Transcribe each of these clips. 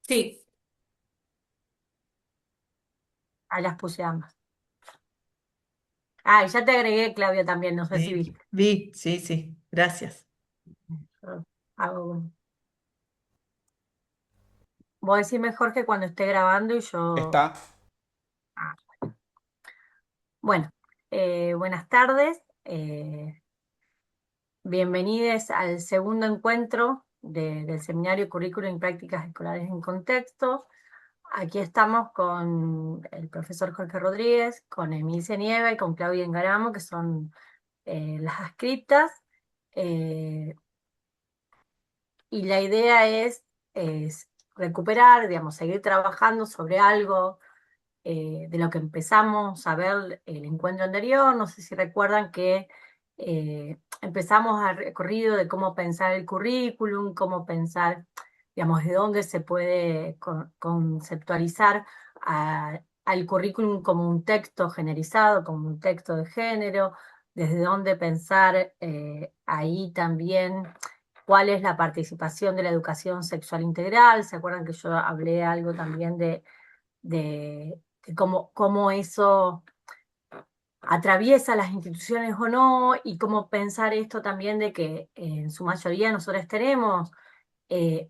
Sí, Ah, las puse ambas. Ah, y ya te agregué, Claudia, también, no sé si sí, viste. vi, sí, sí, gracias. Yo hago- Vos decís mejor que cuando esté grabando y yo... Está. Ah, bueno, buenas tardes. Bienvenidos al segundo encuentro del Seminario Currículum y Prácticas Escolares en Contexto. Aquí estamos con el profesor Jorge Rodríguez, con Emilia Nieva y con Claudia Engaramo, que son las adscriptas. Eh, y la idea es recuperar, digamos, seguir trabajando sobre algo de lo que empezamos a ver el encuentro anterior. No sé si recuerdan que empezamos a recorrido de cómo pensar el currículum, cómo pensar, digamos, de dónde se puede conceptualizar al currículum como un texto generalizado, como un texto de género, desde dónde pensar ahí también cuál es la participación de la educación sexual integral. ¿Se acuerdan que yo hablé algo también de cómo eso atraviesa las instituciones o no, y cómo pensar esto también de que en su mayoría nosotros tenemos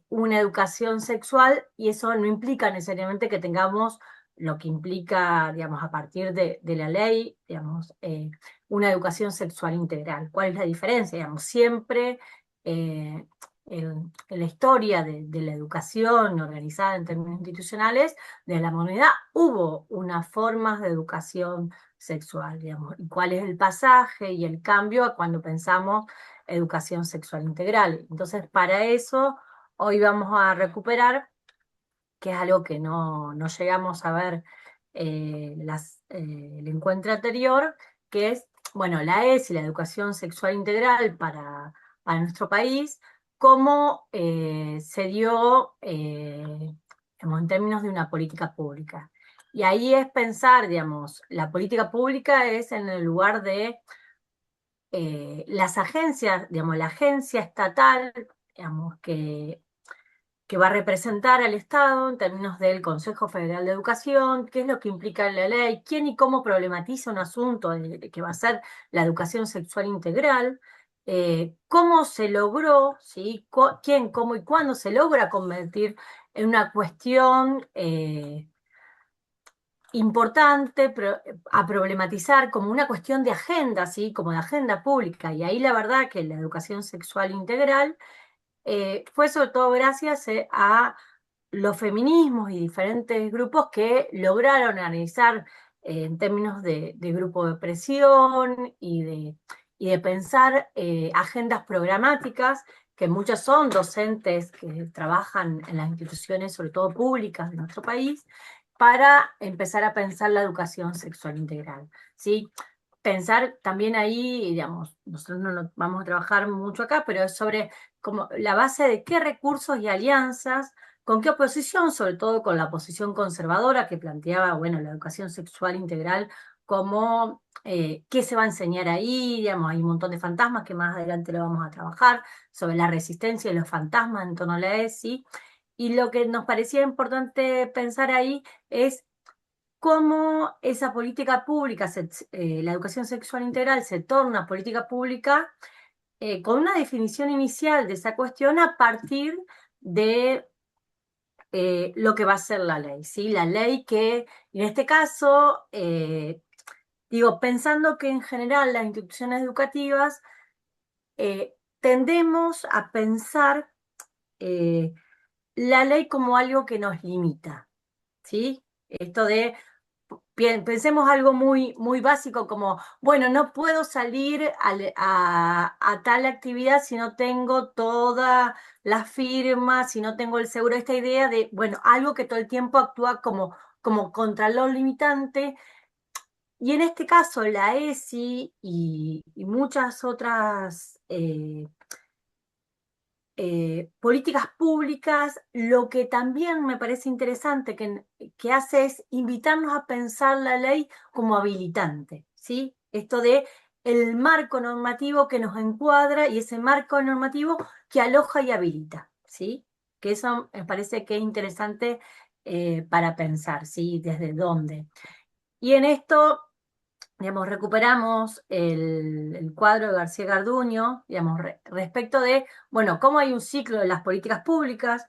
una educación sexual y eso no implica necesariamente que tengamos lo que implica, digamos, a partir de la ley, digamos, una educación sexual integral. ¿Cuál es la diferencia? Digamos, siempre eh, en la historia de la educación organizada en términos institucionales de la moneda hubo unas formas de educación sexual, digamos, y cuál es el pasaje y el cambio a cuando pensamos educación sexual integral. Entonces, para eso, hoy vamos a recuperar, que es algo que no llegamos a ver el encuentro anterior, que es, bueno, la ESI, la educación sexual integral para nuestro país, cómo se dio digamos, en términos de una política pública. Y ahí es pensar, digamos, la política pública es en el lugar de las agencias, digamos, la agencia estatal, digamos, que va a representar al Estado en términos del Consejo Federal de Educación, qué es lo que implica la ley, quién y cómo problematiza un asunto que va a ser la educación sexual integral, cómo se logró, ¿sí? Quién, cómo y cuándo se logra convertir en una cuestión importante a problematizar como una cuestión de agenda, ¿sí? Como de agenda pública. Y ahí la verdad que la educación sexual integral fue sobre todo gracias a los feminismos y diferentes grupos que lograron analizar en términos de grupo de presión y de pensar agendas programáticas, que muchas son docentes que trabajan en las instituciones, sobre todo públicas de nuestro país, para empezar a pensar la educación sexual integral, ¿sí? Pensar también ahí, digamos, nosotros no lo vamos a trabajar mucho acá, pero es sobre como la base de qué recursos y alianzas, con qué oposición, sobre todo con la posición conservadora que planteaba, bueno, la educación sexual integral, como qué se va a enseñar ahí, digamos, hay un montón de fantasmas que más adelante lo vamos a trabajar, sobre la resistencia y los fantasmas en torno a la ESI, y lo que nos parecía importante pensar ahí es cómo esa política pública, la educación sexual integral se torna política pública con una definición inicial de esa cuestión a partir de lo que va a ser la ley, ¿sí? La ley que, en este caso, digo, pensando que en general las instituciones educativas tendemos a pensar eh, la ley como algo que nos limita, ¿sí? Esto de pensemos algo muy básico como, bueno, no puedo salir a tal actividad si no tengo toda la firma, si no tengo el seguro. Esta idea de, bueno, algo que todo el tiempo actúa como contralor limitante. Y en este caso, la ESI y muchas otras políticas públicas, lo que también me parece interesante que hace es invitarnos a pensar la ley como habilitante, ¿sí? Esto de el marco normativo que nos encuadra y ese marco normativo que aloja y habilita, ¿sí? que eso me parece que es interesante para pensar, ¿sí? ¿Desde dónde? Y en esto, digamos, recuperamos el cuadro de García Garduño, digamos, respecto de, bueno, cómo hay un ciclo de las políticas públicas.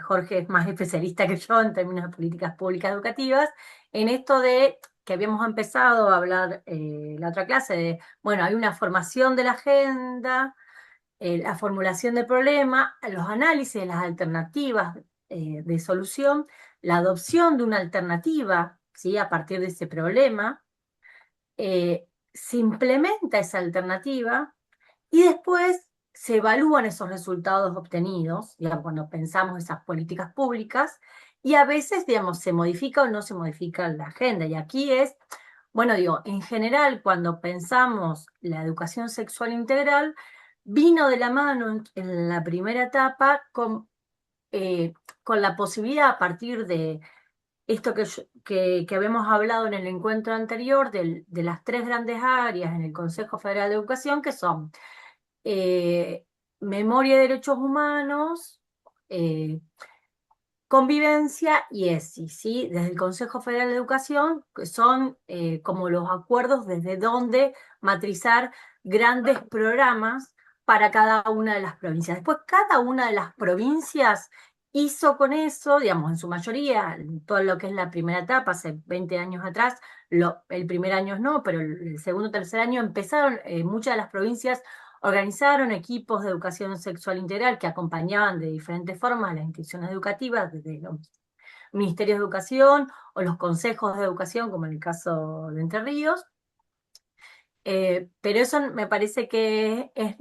Jorge es más especialista que yo en términos de políticas públicas educativas, en esto de que habíamos empezado a hablar la otra clase de, bueno, hay una formación de la agenda, la formulación del problema, los análisis de las alternativas de solución, la adopción de una alternativa, ¿sí? A partir de ese problema, se implementa esa alternativa y después se evalúan esos resultados obtenidos, digamos, cuando pensamos esas políticas públicas, y a veces, digamos, se modifica o no se modifica la agenda. Y aquí es, bueno, digo, en general, cuando pensamos la educación sexual integral, vino de la mano en la primera etapa con la posibilidad a partir de esto que habíamos hablado en el encuentro anterior de las tres grandes áreas en el Consejo Federal de Educación, que son eh, memoria y derechos humanos, eh, convivencia y ESI, ¿sí? Desde el Consejo Federal de Educación, que son como los acuerdos desde donde matrizar grandes programas para cada una de las provincias. Después, cada una de las provincias hizo con eso, digamos, en su mayoría, todo lo que es la primera etapa, hace 20 años atrás, el primer año no, pero el segundo, tercer año empezaron, muchas de las provincias organizaron equipos de educación sexual integral que acompañaban de diferentes formas a las instituciones educativas, desde los ministerios de educación o los consejos de educación, como en el caso de Entre Ríos. Pero eso me parece que es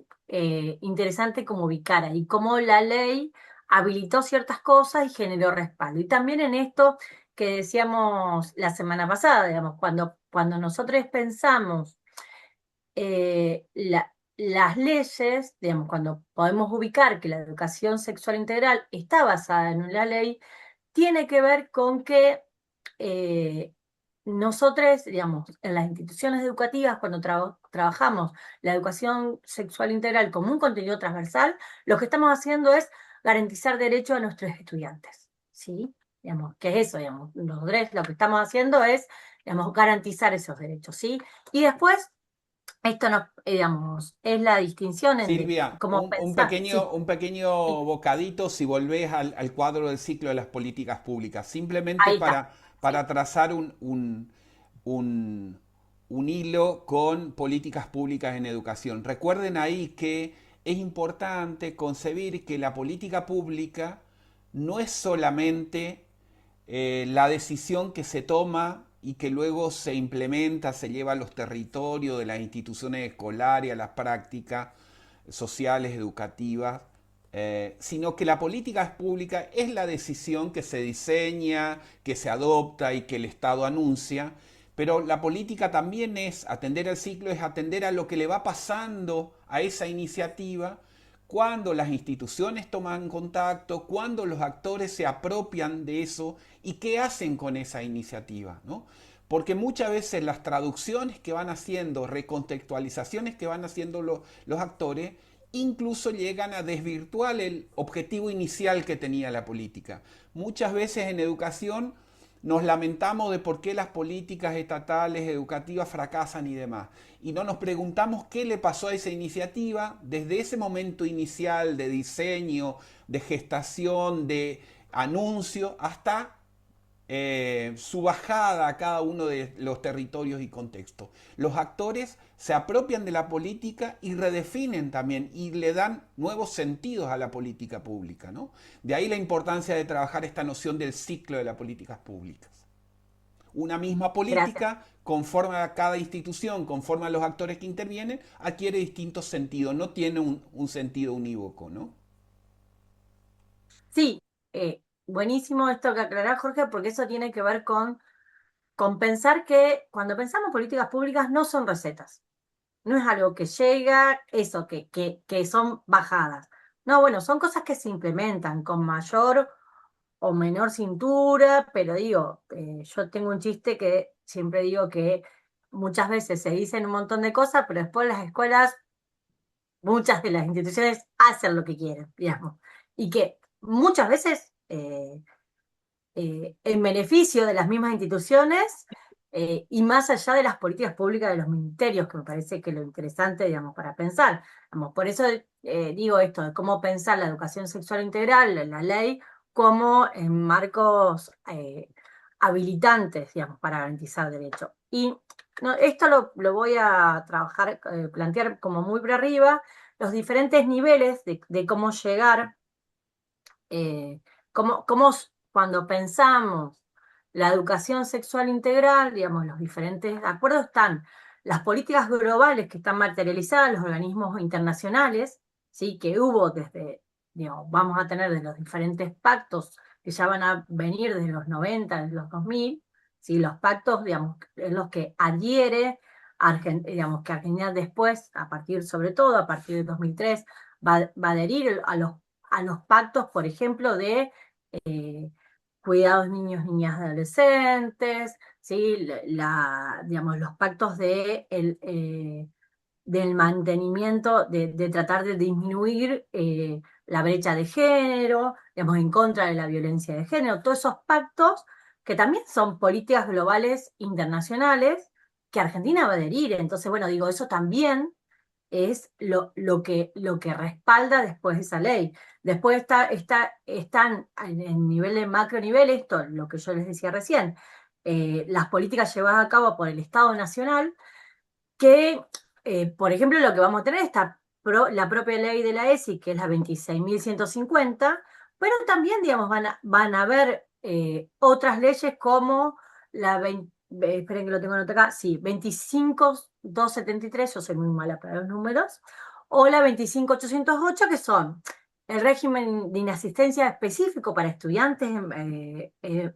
interesante como ubicar ahí, cómo la ley habilitó ciertas cosas y generó respaldo. Y también en esto que decíamos la semana pasada, digamos, cuando nosotros pensamos las leyes, digamos, cuando podemos ubicar que la educación sexual integral está basada en una ley, tiene que ver con que nosotros, digamos, en las instituciones educativas, cuando trabajamos la educación sexual integral como un contenido transversal, lo que estamos haciendo es garantizar derechos a nuestros estudiantes, ¿sí? Digamos, ¿qué es eso? Digamos, nosotros lo que estamos haciendo es, digamos, garantizar esos derechos, ¿sí? Y después esto no, digamos, es la distinción entre Silvia, cómo pensar. Sí, un pequeño sí, bocadito si volvés al cuadro del ciclo de las políticas públicas, simplemente ahí está. Sí, para trazar un, un hilo con políticas públicas en educación. Recuerden ahí que es importante concebir que la política pública no es solamente la decisión que se toma y que luego se implementa, se lleva a los territorios de las instituciones escolares, a las prácticas sociales, educativas, sino que la política pública es la decisión que se diseña, que se adopta y que el Estado anuncia, pero la política también es atender al ciclo, es atender a lo que le va pasando a esa iniciativa cuando las instituciones toman contacto, cuando los actores se apropian de eso y qué hacen con esa iniciativa, ¿no? Porque muchas veces las traducciones que van haciendo, recontextualizaciones que van haciendo los actores, incluso llegan a desvirtuar el objetivo inicial que tenía la política. Muchas veces en educación nos lamentamos de por qué las políticas estatales educativas fracasan y demás. Y no nos preguntamos qué le pasó a esa iniciativa desde ese momento inicial de diseño, de gestación, de anuncio, hasta su bajada a cada uno de los territorios y contextos. Los actores se apropian de la política y redefinen también y le dan nuevos sentidos a la política pública, ¿no? De ahí la importancia de trabajar esta noción del ciclo de las políticas públicas. Una misma gracias. política, conforme a cada institución, conforme a los actores que intervienen, adquiere distintos sentidos, no tiene un sentido unívoco, ¿no? Sí, buenísimo esto que aclarás, Jorge, porque eso tiene que ver con pensar que cuando pensamos políticas públicas no son recetas. No es algo que llega, eso, que son bajadas. No, bueno, son cosas que se implementan con mayor o menor cintura, pero digo, yo tengo un chiste que siempre digo que muchas veces se dicen un montón de cosas, pero después las escuelas, muchas de las instituciones hacen lo que quieren, digamos. Y que muchas veces en beneficio de las mismas instituciones y más allá de las políticas públicas de los ministerios, que me parece que lo interesante, digamos, para pensar. Digamos, por eso digo esto, de cómo pensar la educación sexual integral, la ley, como en marcos habilitantes, digamos, para garantizar derechos. Y no, esto lo voy a trabajar, plantear como muy por arriba, los diferentes niveles de cómo llegar cuando pensamos la educación sexual integral, digamos, los diferentes acuerdos están las políticas globales que están materializadas, los organismos internacionales, ¿sí? Que hubo desde, digamos, vamos a tener de los diferentes pactos que ya van a venir desde los 90, desde los 2000, ¿sí? Los pactos, digamos, en los que adhiere, digamos, que Argentina después, sobre todo a partir de 2003, va a adherir a los pactos, por ejemplo, de eh, cuidados niños, niñas, adolescentes, ¿sí? Digamos, los pactos del mantenimiento, de tratar de disminuir la brecha de género, digamos, en contra de la violencia de género, todos esos pactos que también son políticas globales internacionales que Argentina va a adherir. Entonces, bueno, digo, eso también es lo que respalda después esa ley. Después están en nivel de macro nivel, esto, lo que yo les decía recién, las políticas llevadas a cabo por el Estado Nacional, que, por ejemplo, lo que vamos a tener está la propia ley de la ESI, que es la 26.150, pero también, digamos, van a haber otras leyes como la 20, esperen que lo tengo anotado acá, sí, 25.273, yo soy muy mala para los números, o la 25.808, que son el régimen de inasistencia específico para estudiantes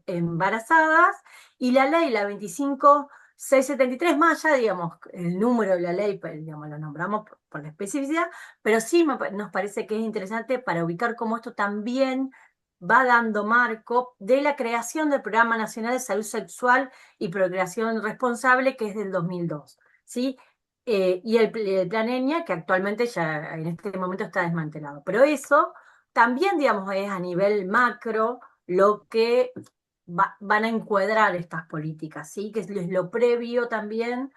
embarazadas, y la ley, la 25.673, más allá, digamos, el número de la ley, pues, digamos, lo nombramos por la especificidad, pero sí nos parece que es interesante para ubicar cómo esto también va dando marco de la creación del Programa Nacional de Salud Sexual y Procreación Responsable, que es del 2002, ¿sí? Y el Plan ENIA, que actualmente ya en este momento está desmantelado. Pero eso también, digamos, es a nivel macro lo que van a encuadrar estas políticas, ¿sí? Que es lo previo también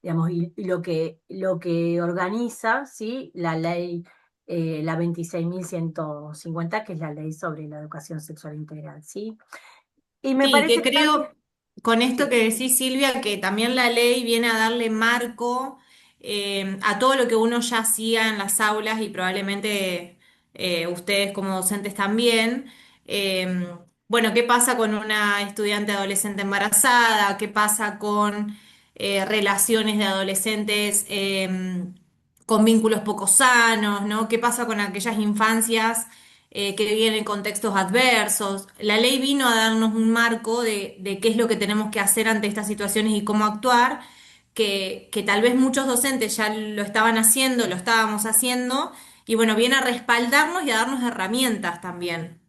digamos, y lo que organiza, ¿sí? La ley, la 26.150, que es la ley sobre la educación sexual integral, ¿sí? Y me Sí, que parece que también, creo, con esto sí, que decís, Silvia, que también la ley viene a darle marco a todo lo que uno ya hacía en las aulas y probablemente ustedes como docentes también. Eh, bueno, ¿qué pasa con una estudiante adolescente embarazada? ¿Qué pasa con relaciones de adolescentes con vínculos poco sanos, ¿no? ¿Qué pasa con aquellas infancias? Que viven en contextos adversos? La ley vino a darnos un marco de qué es lo que tenemos que hacer ante estas situaciones y cómo actuar, que tal vez muchos docentes ya lo estaban haciendo, lo estábamos haciendo, y bueno, viene a respaldarnos y a darnos herramientas también.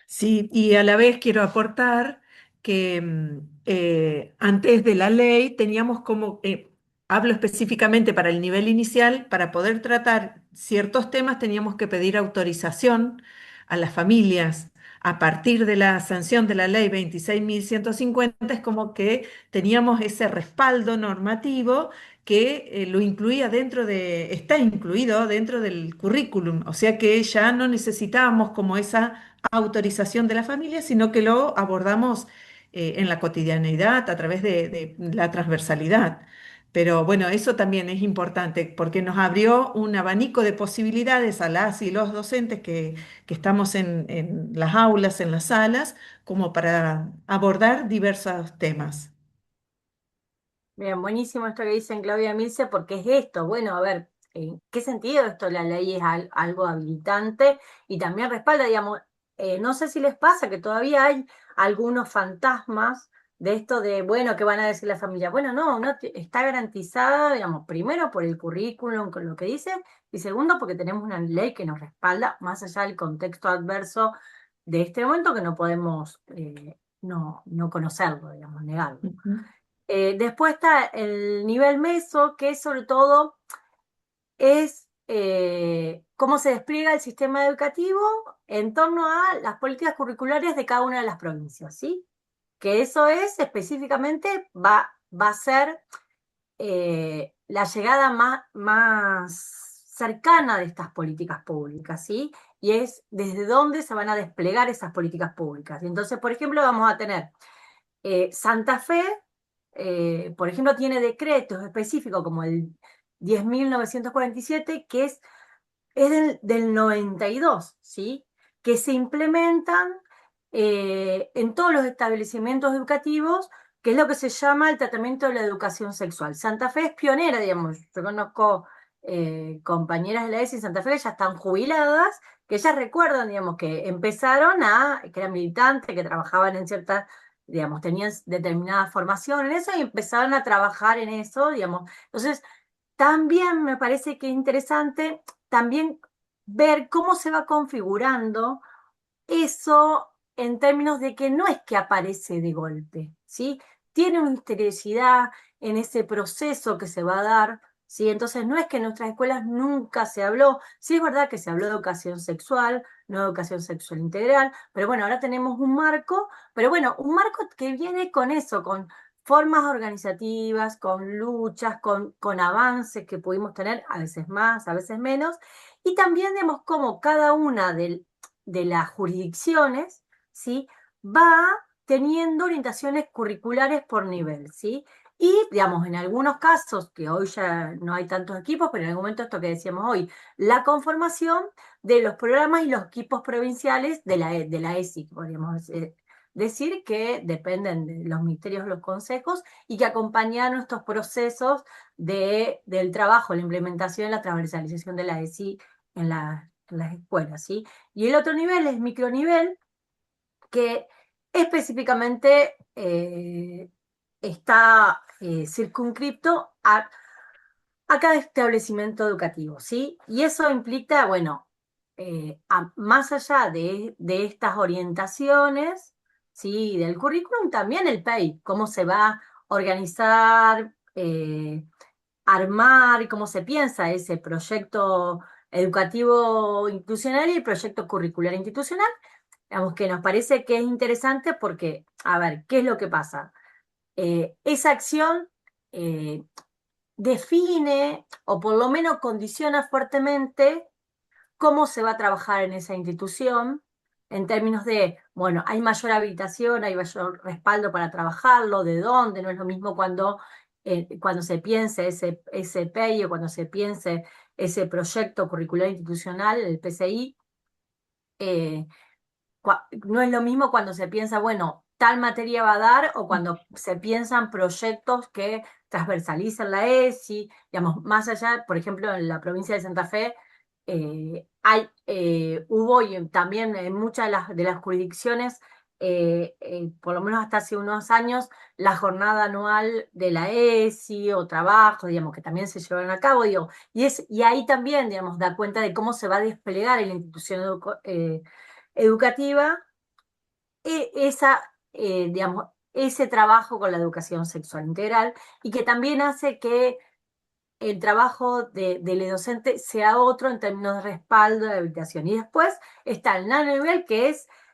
Sí, y a la vez quiero aportar que antes de la ley teníamos hablo específicamente para el nivel inicial, para poder tratar ciertos temas teníamos que pedir autorización a las familias. A partir de la sanción de la ley 26.150 es como que teníamos ese respaldo normativo que lo incluía está incluido dentro del currículum, o sea que ya no necesitábamos como esa autorización de la familia, sino que lo abordamos en la cotidianeidad a través de la transversalidad. Pero bueno, eso también es importante porque nos abrió un abanico de posibilidades a las y los docentes que estamos en las aulas, en las salas, como para abordar diversos temas. bien, buenísimo esto que dicen Claudia Milce, porque es esto, bueno, a ver, ¿en qué sentido esto la ley es algo habilitante y también respalda, digamos, no sé si les pasa que todavía hay algunos fantasmas de esto de, bueno, ¿qué van a decir la familia? Bueno, no, está garantizada, digamos, primero por el currículum, con lo que dice, y segundo porque tenemos una ley que nos respalda, más allá del contexto adverso de este momento, que no podemos no conocerlo, digamos, negarlo. Ujú. Después está el nivel meso, que sobre todo es cómo se despliega el sistema educativo en torno a las políticas curriculares de cada una de las provincias, ¿sí? Que eso es específicamente, va a ser la llegada más cercana de estas políticas públicas, ¿sí? Y es desde dónde se van a desplegar esas políticas públicas. Y entonces, por ejemplo, vamos a tener Santa Fe, por ejemplo, tiene decretos específicos como el 10.947, que es del 92, ¿sí? Que se implementan en todos los establecimientos educativos, que es lo que se llama el tratamiento de la educación sexual. Santa Fe es pionera, digamos. Yo conozco compañeras de la ESI en Santa Fe que ya están jubiladas, que ellas recuerdan, digamos, que empezaron que eran militantes, que trabajaban en ciertas, digamos, tenían determinada formación en eso y empezaron a trabajar en eso, digamos. Entonces, también me parece que es interesante también ver cómo se va configurando eso en términos de que no es que aparece de golpe, ¿sí? Tiene una historicidad en ese proceso que se va a dar, ¿sí? Entonces no es que en nuestras escuelas nunca se habló, sí es verdad que se habló de educación sexual, no de educación sexual integral, pero bueno, ahora tenemos un marco, pero bueno, un marco que viene con eso, con formas organizativas, con luchas, con avances que pudimos tener, a veces más, a veces menos, y también vemos cómo cada una de las jurisdicciones, ¿sí? Va teniendo orientaciones curriculares por nivel, ¿sí? Y, digamos, en algunos casos, que hoy ya no hay tantos equipos, pero en algún momento esto que decíamos hoy, la conformación de los programas y los equipos provinciales de la ESI, podríamos decir que dependen de los ministerios, los consejos, y que acompañan estos procesos del trabajo, la implementación y la transversalización de la ESI en las escuelas, ¿sí? Y el otro nivel es micronivel, que específicamente está circunscripto a cada establecimiento educativo, ¿sí? Y eso implica, bueno, más allá de estas orientaciones, ¿sí? Del currículum, también el PEI, cómo se va a organizar, armar y cómo se piensa ese proyecto educativo institucional y el proyecto curricular institucional, digamos que nos parece que es interesante porque, a ver, ¿qué es lo que pasa? Esa acción define o por lo menos condiciona fuertemente cómo se va a trabajar en esa institución en términos de, bueno, hay mayor habilitación, hay mayor respaldo para trabajarlo, de dónde, no es lo mismo cuando se piense ese PEI o cuando se piense ese proyecto curricular institucional, el PCI, eh, no es lo mismo cuando se piensa, bueno, tal materia va a dar o cuando se piensan proyectos que transversalicen la ESI, digamos, más allá, por ejemplo, en la provincia de Santa Fe, hubo y también en muchas de las jurisdicciones, por lo menos hasta hace unos años, la jornada anual de la ESI o trabajo, digamos, que también se llevaron a cabo, digo, y ahí también, digamos, da cuenta de cómo se va a desplegar en la institución educativa digamos, ese trabajo con la educación sexual integral y que también hace que el trabajo del docente sea otro en términos de respaldo de habilitación. Y después está el nanonivel,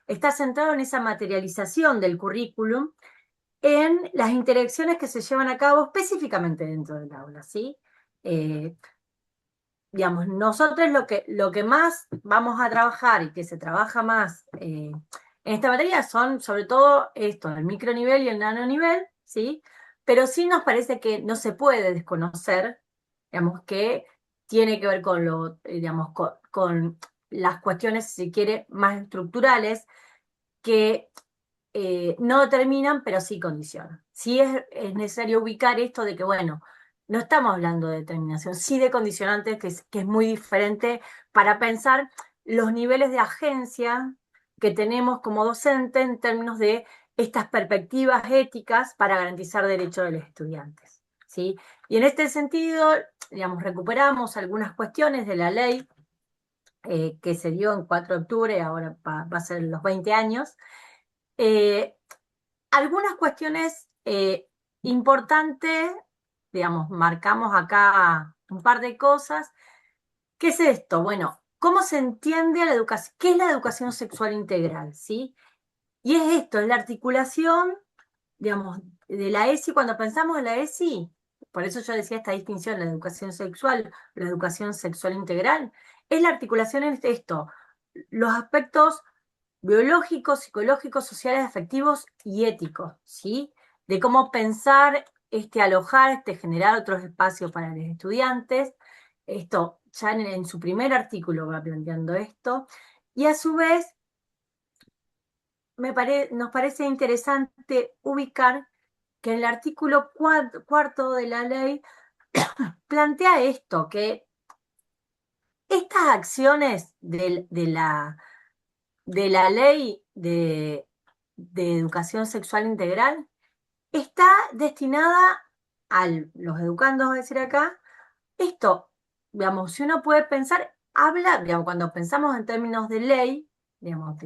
está centrado en esa materialización del currículum en las interacciones que se llevan a cabo específicamente dentro del aula, ¿sí? Digamos, nosotros lo que más vamos a trabajar y que se trabaja más en esta materia son sobre todo esto, el micronivel y el nanonivel, ¿sí? Pero sí nos parece que no se puede desconocer, digamos, que tiene que ver digamos, con las cuestiones, si se quiere, más estructurales, que no determinan, pero sí condicionan. Sí es necesario ubicar esto de que, bueno, no estamos hablando de determinación, sí de condicionantes, que es muy diferente para pensar los niveles de agencia que tenemos como docente en términos de estas perspectivas éticas para garantizar derechos de los estudiantes, ¿sí? Y en este sentido, digamos, recuperamos algunas cuestiones de la ley que se dio en 4 de octubre, ahora va a ser los 20 años, eh, algunas cuestiones importantes, digamos, marcamos acá un par de cosas ¿Qué es esto? Bueno, ¿cómo se entiende la educación? ¿Qué es la educación sexual integral? ¿Sí? Y es esto, es la articulación, digamos, de la ESI. Cuando pensamos en la ESI, por eso yo decía esta distinción, la educación sexual integral, es la articulación en esto, los aspectos biológicos, psicológicos, sociales, afectivos y éticos, ¿sí? De cómo pensar, alojar, generar otros espacios para los estudiantes. Esto ya en su primer artículo va planteando esto. Y a su vez, nos parece interesante ubicar que en el artículo cuarto de la ley plantea esto, que estas acciones de la ley de educación sexual integral está destinada a los educandos, a decir acá, esto, digamos, si uno puede pensar, habla, digamos, cuando pensamos en términos de ley, digamos,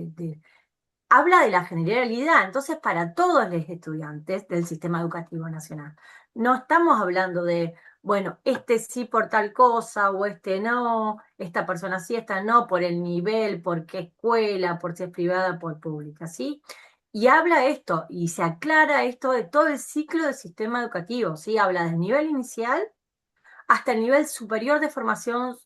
habla de la generalidad, entonces para todos los estudiantes del sistema educativo nacional. No estamos hablando de, bueno, este sí por tal cosa o este no, esta persona sí, esta no, por el nivel, por qué escuela, por si es privada, por pública, ¿sí? Y habla esto, y se aclara esto de todo el ciclo del sistema educativo, ¿sí? Habla del nivel inicial hasta el nivel superior de formación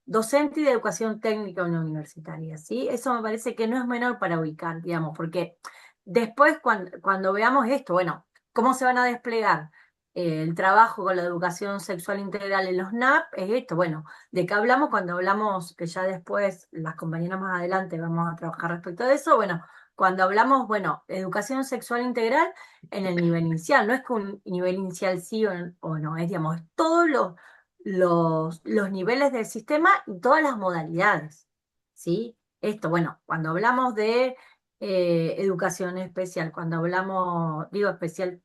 docente y de educación técnica universitaria, ¿sí? Eso me parece que no es menor para ubicar, digamos, porque después cuando veamos esto, bueno, ¿cómo se van a desplegar el trabajo con la educación sexual integral en los NAP? Es esto, bueno, ¿de qué hablamos cuando hablamos, que ya después las compañeras más adelante vamos a trabajar respecto de eso? Bueno, cuando hablamos, bueno, educación sexual integral en el nivel inicial, no es que un nivel inicial sí o no, es, digamos, todos los niveles del sistema y todas las modalidades, ¿sí? Esto, bueno, cuando hablamos de educación especial, cuando hablamos, digo especial,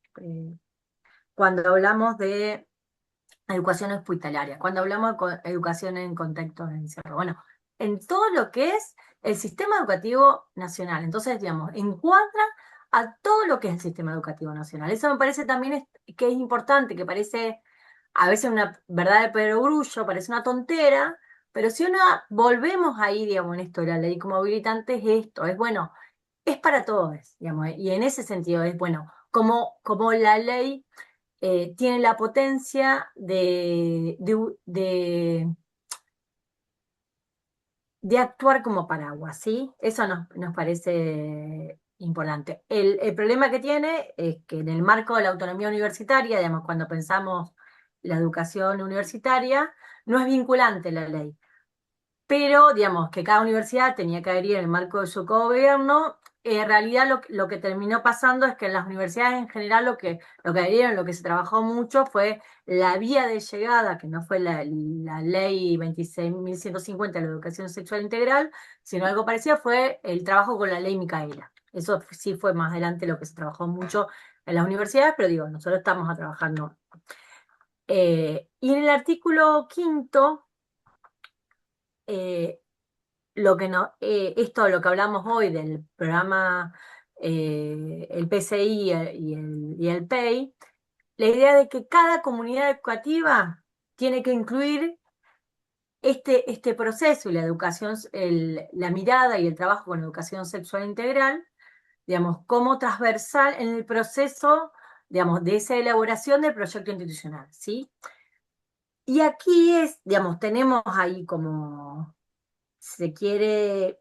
cuando hablamos de educación hospitalaria, cuando hablamos de educación en contextos de encierro, bueno, en todo lo que es el sistema educativo nacional, entonces, digamos, encuadra a todo lo que es el sistema educativo nacional. Eso me parece también que es importante, que parece a veces una verdad de perogrullo, parece una tontera, pero si uno volvemos ahí, digamos, en esto de la ley como habilitante, es esto, es bueno, es para todos, digamos, y en ese sentido es bueno, como la ley tiene la potencia de actuar como paraguas, ¿sí? Eso nos parece importante. El problema que tiene es que en el marco de la autonomía universitaria, digamos, cuando pensamos la educación universitaria, no es vinculante la ley, pero digamos que cada universidad tenía que adherir en el marco de su gobierno. En realidad lo que terminó pasando es que en las universidades en general lo que adhirieron, lo que se trabajó mucho fue la vía de llegada, que no fue la ley 26.150 de la educación sexual integral, sino algo parecido, fue el trabajo con la ley Micaela. Eso sí fue más adelante lo que se trabajó mucho en las universidades, pero digo, nosotros estamos trabajando. Y en el artículo quinto, eh, lo que hablamos hoy del programa, el PCI y el PEI, la idea de que cada comunidad educativa tiene que incluir este proceso y la educación, la mirada y el trabajo con educación sexual integral, digamos, como transversal en el proceso, digamos, de esa elaboración del proyecto institucional, ¿sí? Y aquí digamos, tenemos ahí como, si se quiere,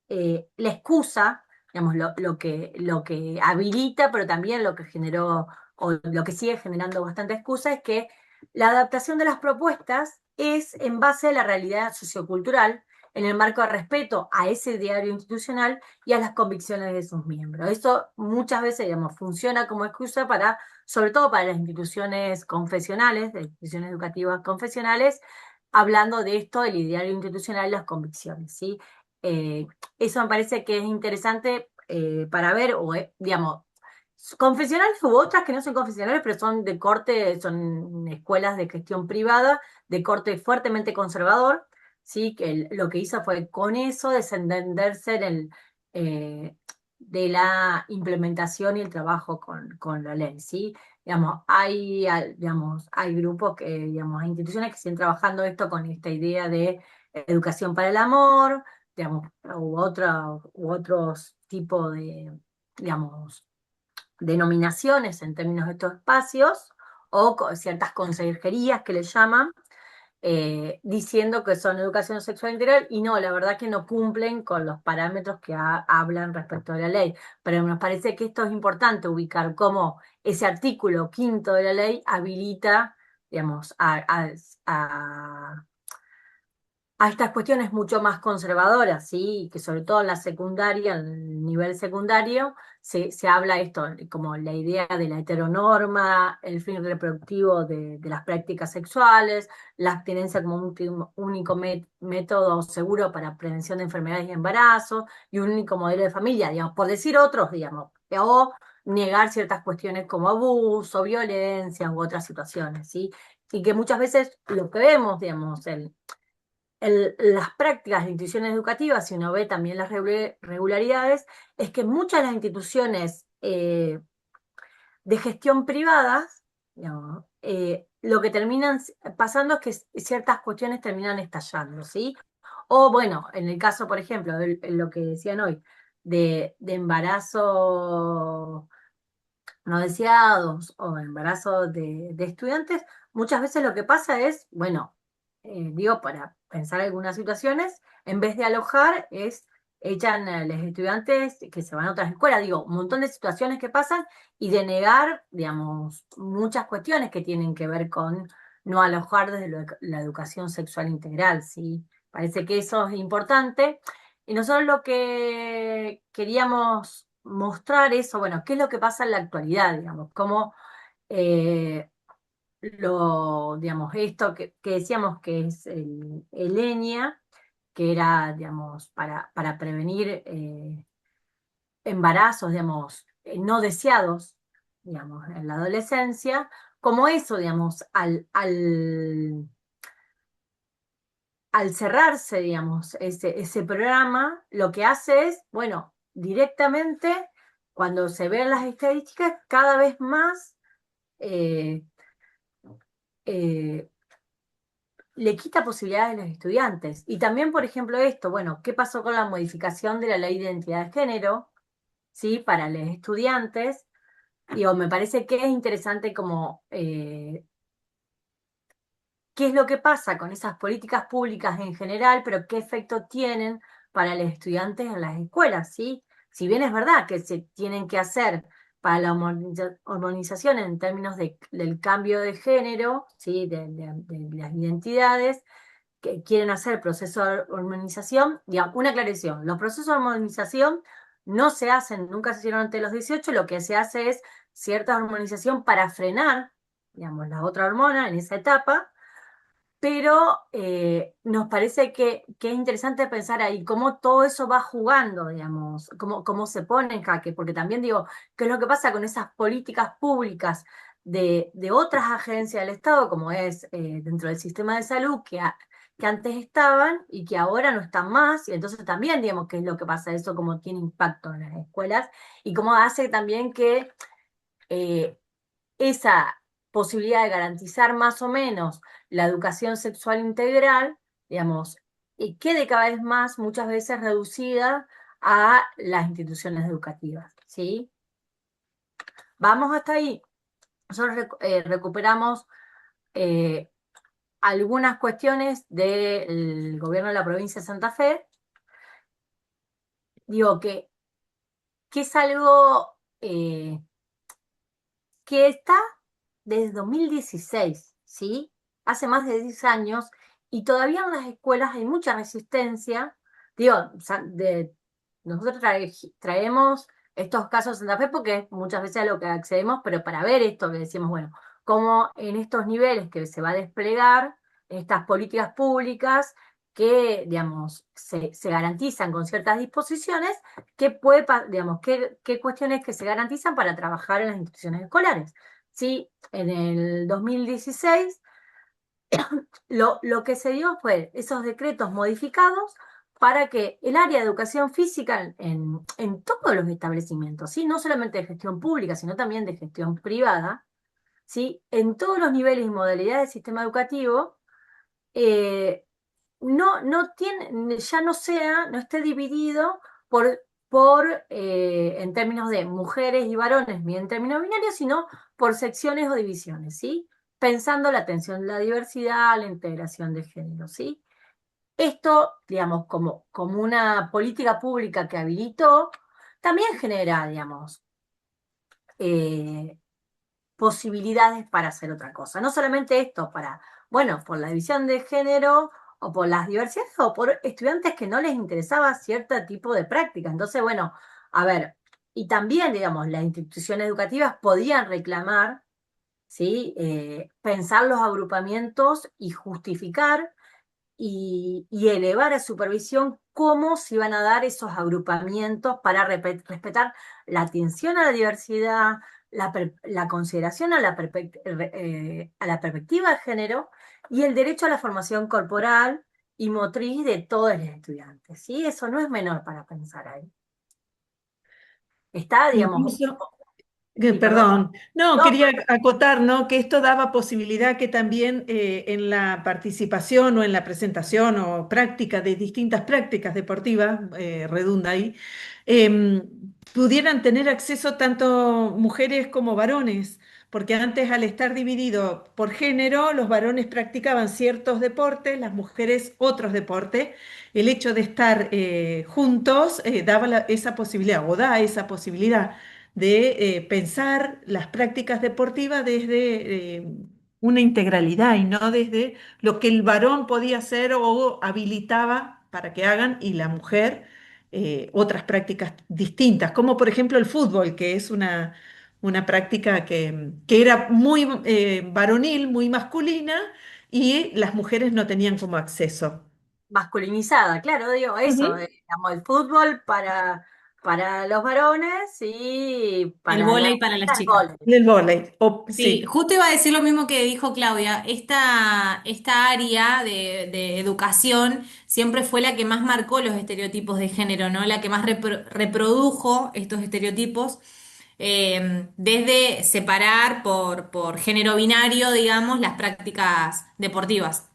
la excusa, digamos, lo que habilita, pero también lo que generó, o lo que sigue generando bastante excusa, es que la adaptación de las propuestas es en base a la realidad sociocultural, en el marco de respeto a ese diario institucional y a las convicciones de sus miembros. Eso muchas veces, digamos, funciona como excusa para, sobre todo para las instituciones confesionales, de instituciones educativas confesionales, hablando de esto, del ideario institucional y las convicciones, ¿sí? Eh, Eso me parece que es interesante para ver, o digamos, confesionales u otras que no son confesionales, pero son de corte, son escuelas de gestión privada, de corte fuertemente conservador, ¿sí? Que lo que hizo fue con eso desentenderse eh, de la implementación y el trabajo con la ley, ¿sí? Digamos, digamos, hay grupos que, digamos, hay instituciones que siguen trabajando esto con esta idea de educación para el amor, digamos, u otros tipos de, digamos, denominaciones en términos de estos espacios, o ciertas consejerías que le llaman, diciendo que son educación sexual integral, y no, la verdad que no cumplen con los parámetros que hablan respecto de la ley. Pero nos parece que esto es importante ubicar cómo ese artículo quinto de la ley habilita, digamos, a estas cuestiones mucho más conservadoras, ¿sí? Que sobre todo en la secundaria, en el nivel secundario, se habla esto, como la idea de la heteronorma, el fin reproductivo de las prácticas sexuales, la abstinencia como un único método seguro para prevención de enfermedades y embarazo, y un único modelo de familia, digamos, por decir otros, digamos, o negar ciertas cuestiones como abuso, violencia u otras situaciones, ¿sí? Y que muchas veces lo que vemos, digamos, las prácticas de instituciones educativas, si uno ve también las regularidades, es que muchas de las instituciones de gestión privadas, digamos, lo que terminan pasando es que ciertas cuestiones terminan estallando, ¿sí? O bueno, en el caso, por ejemplo, de lo que decían hoy, de embarazo no deseados o embarazo de estudiantes, muchas veces lo que pasa es, bueno, digo, para pensar algunas situaciones, en vez de alojar, echan a los estudiantes que se van a otras escuelas, digo, un montón de situaciones que pasan y de negar, digamos, muchas cuestiones que tienen que ver con no alojar desde la educación sexual integral, ¿sí? Parece que eso es importante. Y nosotros lo que queríamos mostrar eso, bueno, qué es lo que pasa en la actualidad, digamos, cómo digamos, esto que decíamos que es el ENIA, que era, digamos, para prevenir embarazos, digamos, no deseados, digamos, en la adolescencia, como eso, digamos, al cerrarse, digamos, ese programa, lo que hace es, bueno, directamente, cuando se ven las estadísticas, cada vez más eh, eh, le quita posibilidades a los estudiantes. Y también, por ejemplo, esto, bueno, ¿qué pasó con la modificación de la ley de identidad de género? ¿Sí? Para los estudiantes. Digo, me parece que es interesante como qué es lo que pasa con esas políticas públicas en general, pero qué efecto tienen para los estudiantes en las escuelas, ¿sí? Si bien es verdad que se tienen que hacer para la hormonización en términos del cambio de género, ¿sí? De las identidades, que quieren hacer proceso de hormonización, digamos, una aclaración, los procesos de hormonización no se hacen, nunca se hicieron antes de los 18, lo que se hace es cierta hormonización para frenar, digamos, la otra hormona en esa etapa, pero nos parece que es interesante pensar ahí cómo todo eso va jugando, digamos, cómo se pone en jaque, porque también digo, ¿qué es lo que pasa con esas políticas públicas de otras agencias del Estado, como es dentro del sistema de salud, que antes estaban y que ahora no están más? Y entonces también, digamos, qué es lo que pasa eso, cómo tiene impacto en las escuelas y cómo hace también que eh, esa posibilidad de garantizar más o menos la educación sexual integral, digamos, quede cada vez más, muchas veces reducida a las instituciones educativas, ¿sí? Vamos hasta ahí. Nosotros recuperamos eh, algunas cuestiones del gobierno de la provincia de Santa Fe. Digo que es algo que está desde 2016, ¿sí? Hace más de 10 años, y todavía en las escuelas hay mucha resistencia. Digo, nosotros traemos estos casos de Santa Fe porque muchas veces a lo que accedemos, pero para ver esto que decimos, bueno, cómo en estos niveles que se va a desplegar, estas políticas públicas que, digamos, se garantizan con ciertas disposiciones, digamos, qué cuestiones que se garantizan para trabajar en las instituciones escolares. ¿Sí? En el 2016 lo que se dio fue esos decretos modificados para que el área de educación física en todos los establecimientos, ¿sí? No solamente de gestión pública, sino también de gestión privada, ¿sí? En todos los niveles y modalidades del sistema educativo, eh, no tiene, ya no esté dividido en términos de mujeres y varones, ni en términos binarios, sino por secciones o divisiones, ¿sí? Pensando la atención, la diversidad, la integración de género, ¿sí? Esto, digamos, como una política pública que habilitó, también genera, digamos, eh, posibilidades para hacer otra cosa. No solamente esto, bueno, por la división de género o por las diversidades o por estudiantes que no les interesaba cierto tipo de práctica. Entonces, bueno, a ver, y también, digamos, las instituciones educativas podían reclamar, ¿sí? Pensar los agrupamientos y justificar y elevar a supervisión cómo se iban a dar esos agrupamientos para respetar la atención a la diversidad, la consideración a la perspectiva de género y el derecho a la formación corporal y motriz de todos los estudiantes, ¿sí? Eso no es menor para pensar ahí. Está, digamos, Incluso, sí, perdón. perdón, no, No, quería acotar, ¿no? Que esto daba posibilidad que también en la participación o en la presentación o práctica de distintas prácticas deportivas, redunda ahí, em, pudieran tener acceso tanto mujeres como varones, porque antes al estar dividido por género, los varones practicaban ciertos deportes, las mujeres otros deportes. El hecho de estar juntos daba esa posibilidad o da esa posibilidad de pensar las prácticas deportivas desde una integralidad y no desde lo que el varón podía hacer o habilitaba para que hagan y la mujer otras prácticas distintas, como por ejemplo el fútbol, que es una práctica que era muy varonil, muy masculina y las mujeres no tenían como acceso. masculinizada, claro, digo eso, Ujú. digamos, el fútbol para los varones y El para las vóley para las chicas el chicas. vóley. El vóley, Sí, sí. justo iba a decir lo mismo que dijo Claudia. Esta área de educación siempre fue la que más marcó los estereotipos de género, ¿no? La que más reprodujo estos estereotipos, desde separar por género binario, digamos, las prácticas deportivas.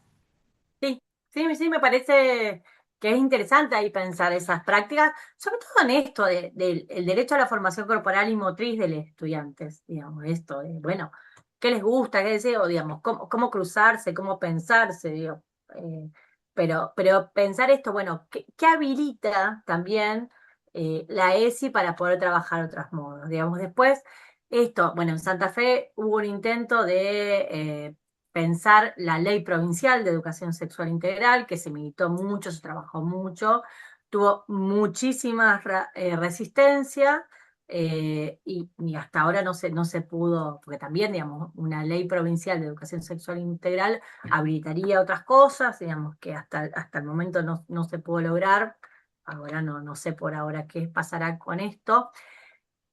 Sí, sí, sí, me parece que es interesante ahí pensar esas prácticas, sobre todo en esto del el derecho a la formación corporal y motriz de los estudiantes, digamos, esto de, bueno, qué les gusta, qué deseo, digamos, cómo cruzarse, cómo pensarse, digo, eh, pero pensar esto, bueno, ¿qué habilita también la ESI para poder trabajar otros modos? Digamos, después, esto, bueno, en Santa Fe hubo un intento de pensar la ley provincial de educación sexual integral, que se militó mucho, se trabajó mucho, tuvo muchísima resistencia y hasta ahora no se pudo, porque también, digamos, una ley provincial de educación sexual integral habilitaría otras cosas, digamos, que hasta el momento no se pudo lograr. Ahora no sé por ahora qué pasará con esto.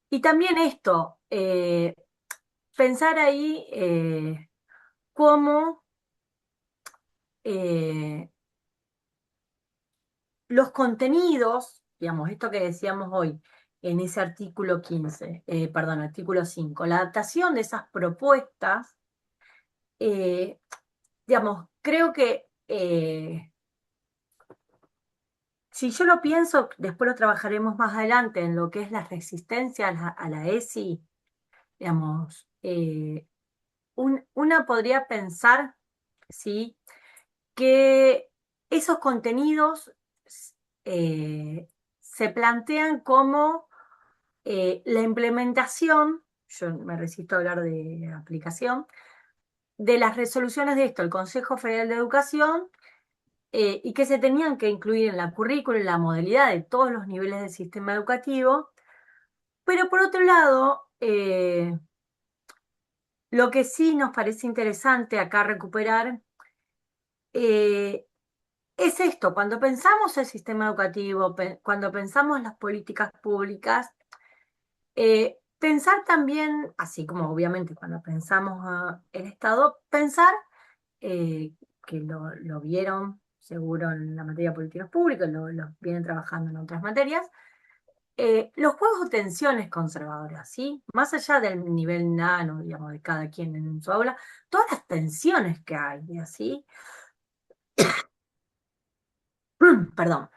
Y también esto, pensar ahí cómo eh, los contenidos, digamos, esto que decíamos hoy en ese artículo 15, perdón, artículo 5, la adaptación de esas propuestas, eh, digamos, creo que si yo lo pienso, después lo trabajaremos más adelante en lo que es la resistencia a la ESI, digamos, una podría pensar, ¿sí? Que esos contenidos eh, se plantean como la implementación, yo me resisto a hablar de aplicación, de las resoluciones de esto, el Consejo Federal de Educación, y que se tenían que incluir en la currícula, en la modalidad de todos los niveles del sistema educativo, pero por otro lado, lo que sí nos parece interesante acá recuperar eh, es esto, cuando pensamos el sistema educativo, cuando pensamos las políticas públicas, pensar también, así como obviamente cuando pensamos el Estado, pensar que lo vieron seguro en la materia de políticas públicas, lo vienen trabajando en otras materias, los juegos de tensiones conservadoras, ¿sí? Más allá del nivel nano, digamos, de cada quien en su aula, todas las tensiones que hay, ¿sí? Perdón.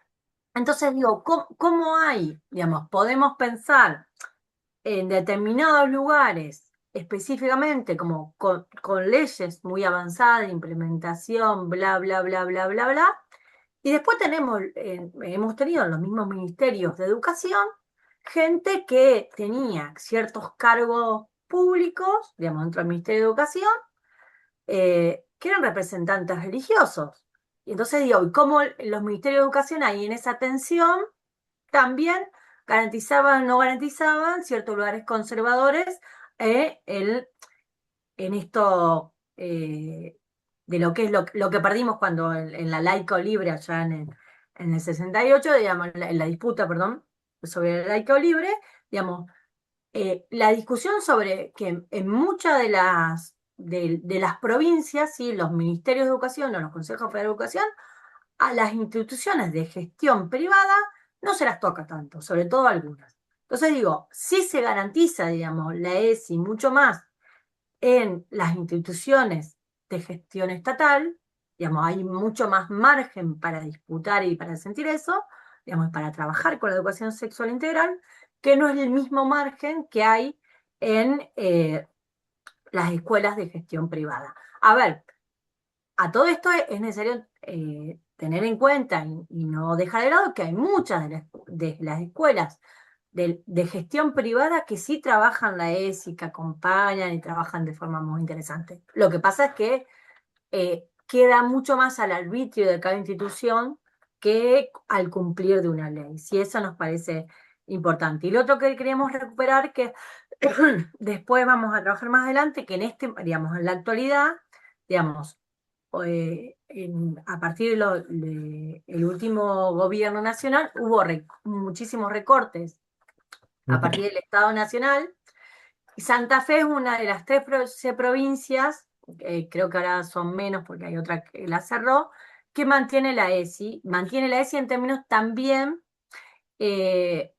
Entonces digo, ¿cómo hay? Digamos, podemos pensar en determinados lugares, específicamente como con leyes muy avanzadas de implementación, bla, bla, bla, bla, bla, bla. Y después hemos tenido en los mismos ministerios de educación gente que tenía ciertos cargos públicos, digamos, dentro del Ministerio de Educación, que eran representantes religiosos. Y entonces digo, ¿y cómo los ministerios de educación ahí en esa tensión también garantizaban o no garantizaban ciertos lugares conservadores en esto de lo que es lo que perdimos cuando en la laica o libre, allá en el 68, digamos, en la disputa, perdón, sobre la laica o libre, digamos, la discusión sobre que en muchas de las provincias, ¿sí? Los ministerios de educación o los consejos federales de educación, a las instituciones de gestión privada no se las toca tanto, sobre todo algunas. Entonces digo, si se garantiza, digamos, la ESI mucho más en las instituciones de gestión estatal, digamos, hay mucho más margen para disputar y para sentir eso, digamos, para trabajar con la educación sexual integral, que no es el mismo margen que hay en las escuelas de gestión privada. A ver, a todo esto es necesario tener en cuenta y no dejar de lado que hay muchas de las escuelas de gestión privada que sí trabajan la ESI, que acompañan y trabajan de forma muy interesante. Lo que pasa es que queda mucho más al arbitrio de cada institución que al cumplir de una ley. Si eso nos parece importante. Y lo otro que queremos recuperar, que después vamos a trabajar más adelante, que digamos, en la actualidad, digamos, a partir del último gobierno nacional hubo muchísimos recortes a partir del Estado Nacional. Y Santa Fe es una de las 13 provincias, creo que ahora son menos porque hay otra que la cerró, que mantiene la ESI. Mantiene la ESI en términos también, eh,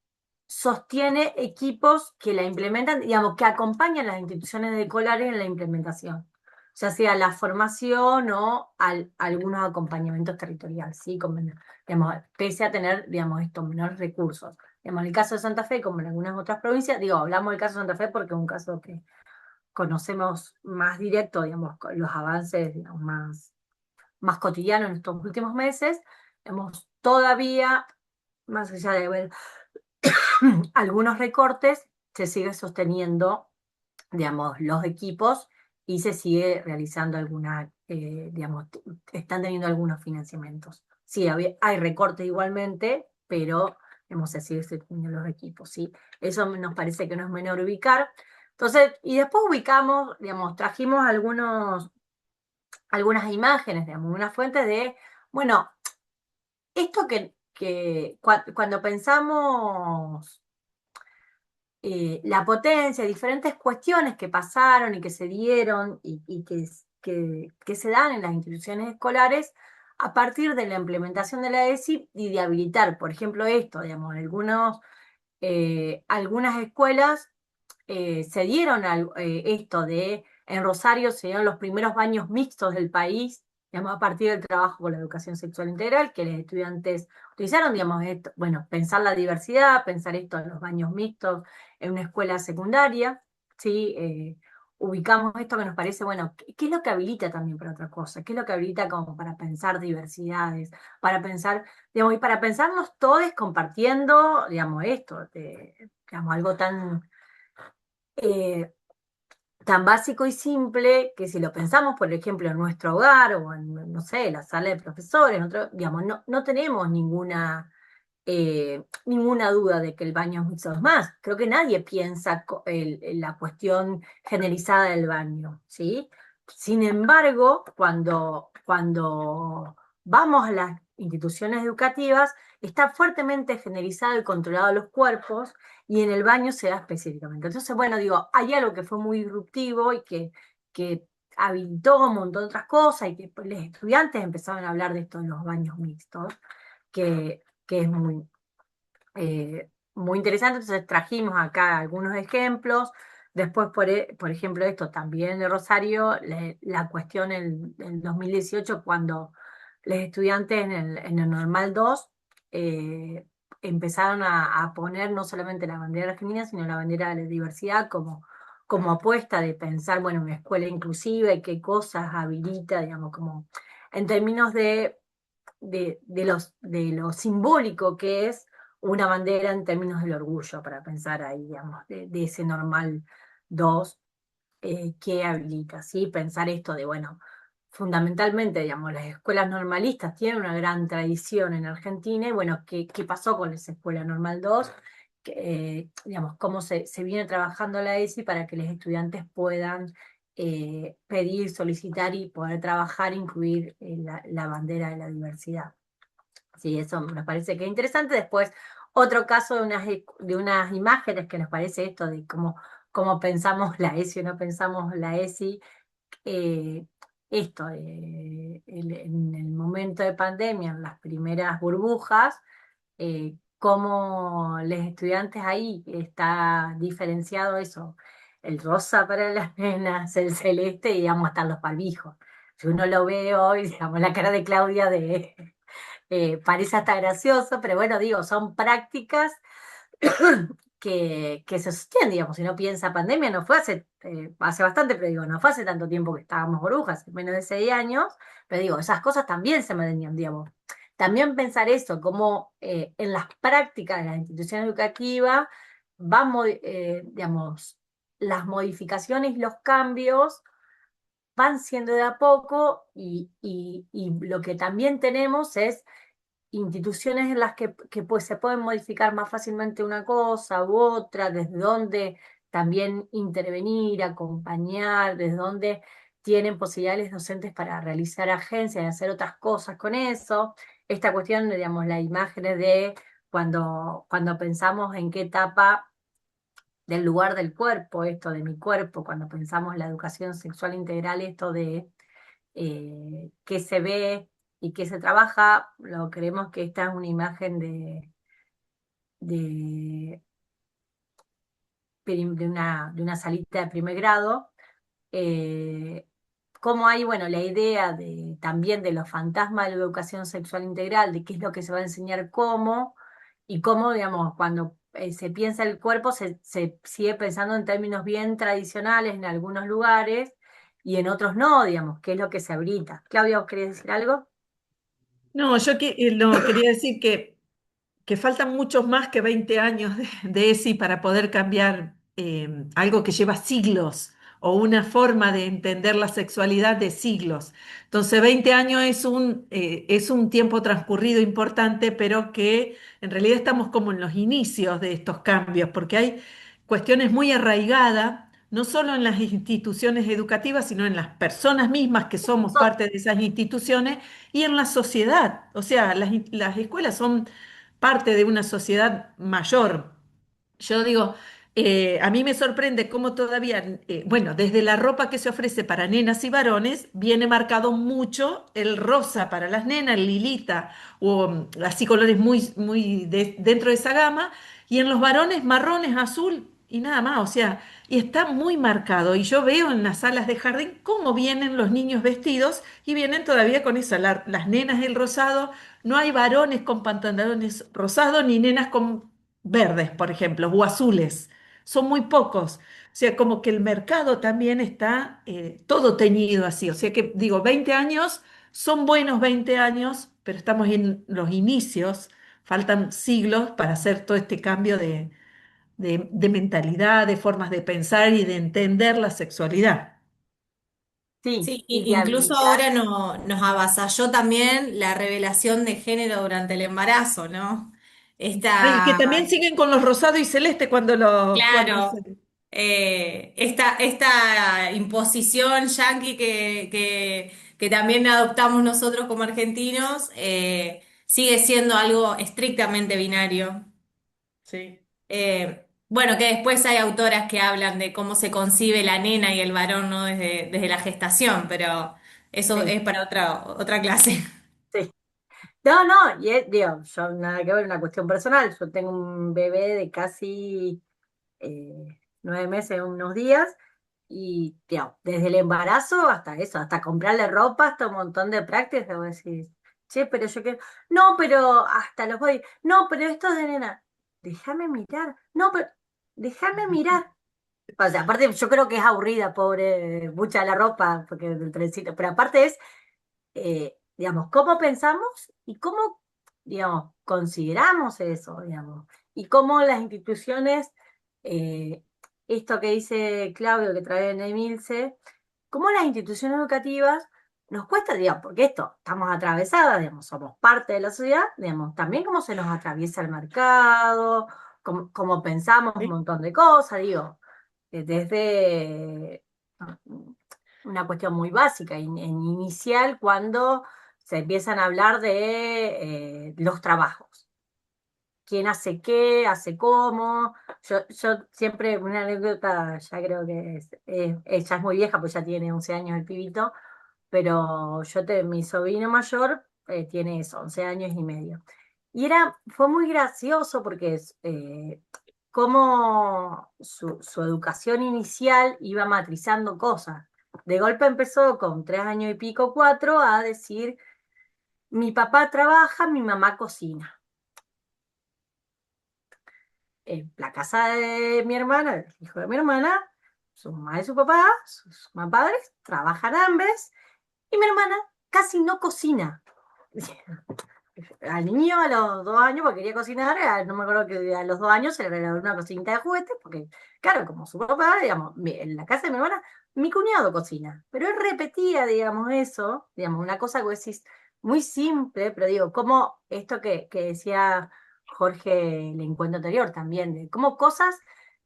sostiene equipos que la implementan, digamos, que acompañan las instituciones escolares en la implementación, ya sea la formación o algunos acompañamientos territoriales, ¿sí? Digamos, pese a tener, digamos, estos menores recursos. Digamos, en el caso de Santa Fe, como en algunas otras provincias, digo, hablamos del caso de Santa Fe porque es un caso que conocemos más directo, digamos, con los avances, digamos, más cotidianos en estos últimos meses. Hemos todavía, más allá de ver algunos recortes, se sigue sosteniendo, digamos, los equipos y se sigue realizando digamos, están teniendo algunos financiamientos. Sí, hay recortes igualmente, pero se sigue sosteniendo los equipos, ¿sí? Eso nos parece que no es menor ubicar. Entonces, y después ubicamos, digamos, trajimos algunas imágenes, digamos, unas fuentes de, bueno, esto cuando pensamos la potencia, diferentes cuestiones que pasaron y que se dieron y que se dan en las instituciones escolares a partir de la implementación de la ESI y de habilitar, por ejemplo, esto, digamos, algunas escuelas se dieron esto en Rosario se dieron los primeros baños mixtos del país, digamos, a partir del trabajo con la educación sexual integral, que los estudiantes utilizaron, digamos, esto, bueno, pensar la diversidad, pensar esto en los baños mixtos en una escuela secundaria, ¿sí? Ubicamos esto que nos parece, bueno, ¿qué es lo que habilita también para otra cosa? ¿Qué es lo que habilita como para pensar diversidades? Para pensar, digamos, y para pensarnos todos compartiendo, digamos, esto, digamos, algo eh, tan básico y simple que si lo pensamos, por ejemplo, en nuestro hogar o en, no sé, la sala de profesores, digamos, no tenemos ninguna duda de que el baño es mixto. Es más, creo que nadie piensa en la cuestión generalizada del baño, ¿sí? Sin embargo, cuando vamos a las instituciones educativas, está fuertemente generalizado y controlado los cuerpos y en el baño se da específicamente. Entonces, bueno, digo, hay algo que fue muy disruptivo y que habilitó un montón de otras cosas y que los estudiantes empezaron a hablar de esto en los baños mixtos, que es muy interesante. Entonces trajimos acá algunos ejemplos. Después, por ejemplo, esto también de Rosario, la cuestión en 2018, cuando los estudiantes en el Normal 2 eh, empezaron a poner no solamente la bandera argentina, sino la bandera de la diversidad como apuesta de pensar, bueno, una escuela inclusiva y qué cosas habilita, digamos, como en términos de lo simbólico que es una bandera en términos del orgullo, para pensar ahí, digamos, de ese Normal 2 que habilita, ¿sí? Pensar esto de, bueno, fundamentalmente, digamos, las escuelas normalistas tienen una gran tradición en Argentina, y bueno, ¿qué pasó con esa escuela normal 2? Digamos, cómo se viene trabajando la ESI para que los estudiantes puedan pedir, solicitar y poder trabajar, incluir la bandera de la diversidad. Sí, eso nos parece que es interesante. Después, otro caso de unas imágenes que nos parece esto de cómo pensamos la ESI o no pensamos la ESI, eh, esto, en el momento de pandemia, en las primeras burbujas, cómo los estudiantes ahí está diferenciado eso, el rosa para las nenas, el celeste y digamos hasta los barbijos. Si uno lo ve hoy, digamos, la cara de Claudia parece hasta gracioso, pero bueno, digo, son prácticas que se sostienen, digamos. Si no piensa pandemia, no fue hace bastante, pero digo, no fue hace tanto tiempo que estábamos burbujas, menos de 6 años, pero digo, esas cosas también se mantenían, digamos. También pensar eso, como en las prácticas de las instituciones educativas digamos, las modificaciones y los cambios van siendo de a poco, y lo que también tenemos es instituciones en las que pues, se pueden modificar más fácilmente una cosa u otra, desde donde también intervenir, acompañar, desde donde tienen posibilidades docentes para realizar agencias y hacer otras cosas con eso. Esta cuestión, digamos, las imágenes de cuando pensamos en qué etapa del lugar del cuerpo, esto de mi cuerpo, cuando pensamos en la educación sexual integral, esto de qué se ve y qué se trabaja, lo creemos que esta es una imagen de, de una salita de primer grado. eh, Cómo hay, bueno, la idea también de los fantasmas de la educación sexual integral, de qué es lo que se va a enseñar cómo, y cómo, digamos, cuando se piensa el cuerpo, se sigue pensando en términos bien tradicionales en algunos lugares, y en otros no, digamos, qué es lo que se habilita. Claudia, ¿vos querés decir algo? No, no, quería decir que faltan muchos más que 20 años de ESI para poder cambiar algo que lleva siglos o una forma de entender la sexualidad de siglos. Entonces, 20 años es un tiempo transcurrido importante, pero que en realidad estamos como en los inicios de estos cambios, porque hay cuestiones muy arraigadas, no solo en las instituciones educativas, sino en las personas mismas que somos parte de esas instituciones y en la sociedad. O sea, las escuelas son parte de una sociedad mayor. Yo digo, a mí me sorprende cómo todavía, bueno, desde la ropa que se ofrece para nenas y varones, viene marcado mucho el rosa para las nenas, el lilita, o así colores muy dentro de esa gama, y en los varones marrones, azul y nada más, o sea, y está muy marcado. Y yo veo en las salas de jardín cómo vienen los niños vestidos y vienen todavía con eso, las nenas el rosado, no hay varones con pantalones rosados ni nenas con verdes, por ejemplo, o azules. Son muy pocos. O sea, como que el mercado también está todo teñido así. O sea que digo, 20 años son buenos 20 años, pero estamos en los inicios. Faltan siglos para hacer todo este cambio de mentalidad, de formas de pensar y de entender la sexualidad. Sí, Sí, y de incluso habilitar. ahora nos avasalló también la revelación de género durante el embarazo, ¿no? Ay, que Esta, también siguen con los rosados y celeste cuando claro, esta imposición yanqui que también adoptamos nosotros como argentinos, sigue siendo algo estrictamente binario. sí. Bueno, que después hay autoras que hablan de cómo se concibe la nena y el varón, ¿no? Desde la gestación, pero eso Sí, es para otra clase. sí. No, no, digo, yo nada que ver, una cuestión personal. Yo tengo un bebé de casi 9 meses, unos días, y digo, desde el embarazo hasta eso, hasta comprarle ropa, hasta un montón de prácticas, debo decir. che, pero yo quiero, no, pero hasta los voy, no, pero esto es de nena, déjame mirar, no, pero déjame mirar. O sea, aparte yo creo que es aburrida, pobre, mucha la ropa, porque del trencito, pero aparte es, digamos, cómo pensamos y cómo, digamos, consideramos eso, digamos, y cómo las instituciones, eh, esto que dice Claudio, que trae en Emilce, cómo las instituciones educativas nos cuesta, digamos, porque esto, estamos atravesadas, digamos, somos parte de la sociedad, digamos, también cómo se nos atraviesa el mercado, cómo pensamos un Sí. montón de cosas, digo, desde una cuestión muy básica, en inicial, cuando se empiezan a hablar de los trabajos. ¿Quién hace qué? ¿Hace cómo? Yo siempre, una anécdota, ya creo que ya es muy vieja, pues ya tiene 11 años el pibito, pero mi sobrino mayor tiene eso, 11 años y medio. Fue muy gracioso porque cómo su educación inicial iba matrizando cosas. De golpe empezó con 3 años y pico, 4, a decir, mi papá trabaja, mi mamá cocina. En la casa de mi hermana, el hijo de mi hermana, su mamá y su papá, sus padres, trabajan ambos, y mi hermana casi no cocina. Al niño a los 2 años, porque quería cocinar, no me acuerdo que a los 2 años se le regaló una cocinita de juguetes, porque, claro, como su papá, digamos, en la casa de mi hermana, mi cuñado cocina. Pero él repetía, digamos, eso, digamos, una cosa que vos decís muy simple, pero digo, como esto que decía Jorge en el encuentro anterior también, de cómo cosas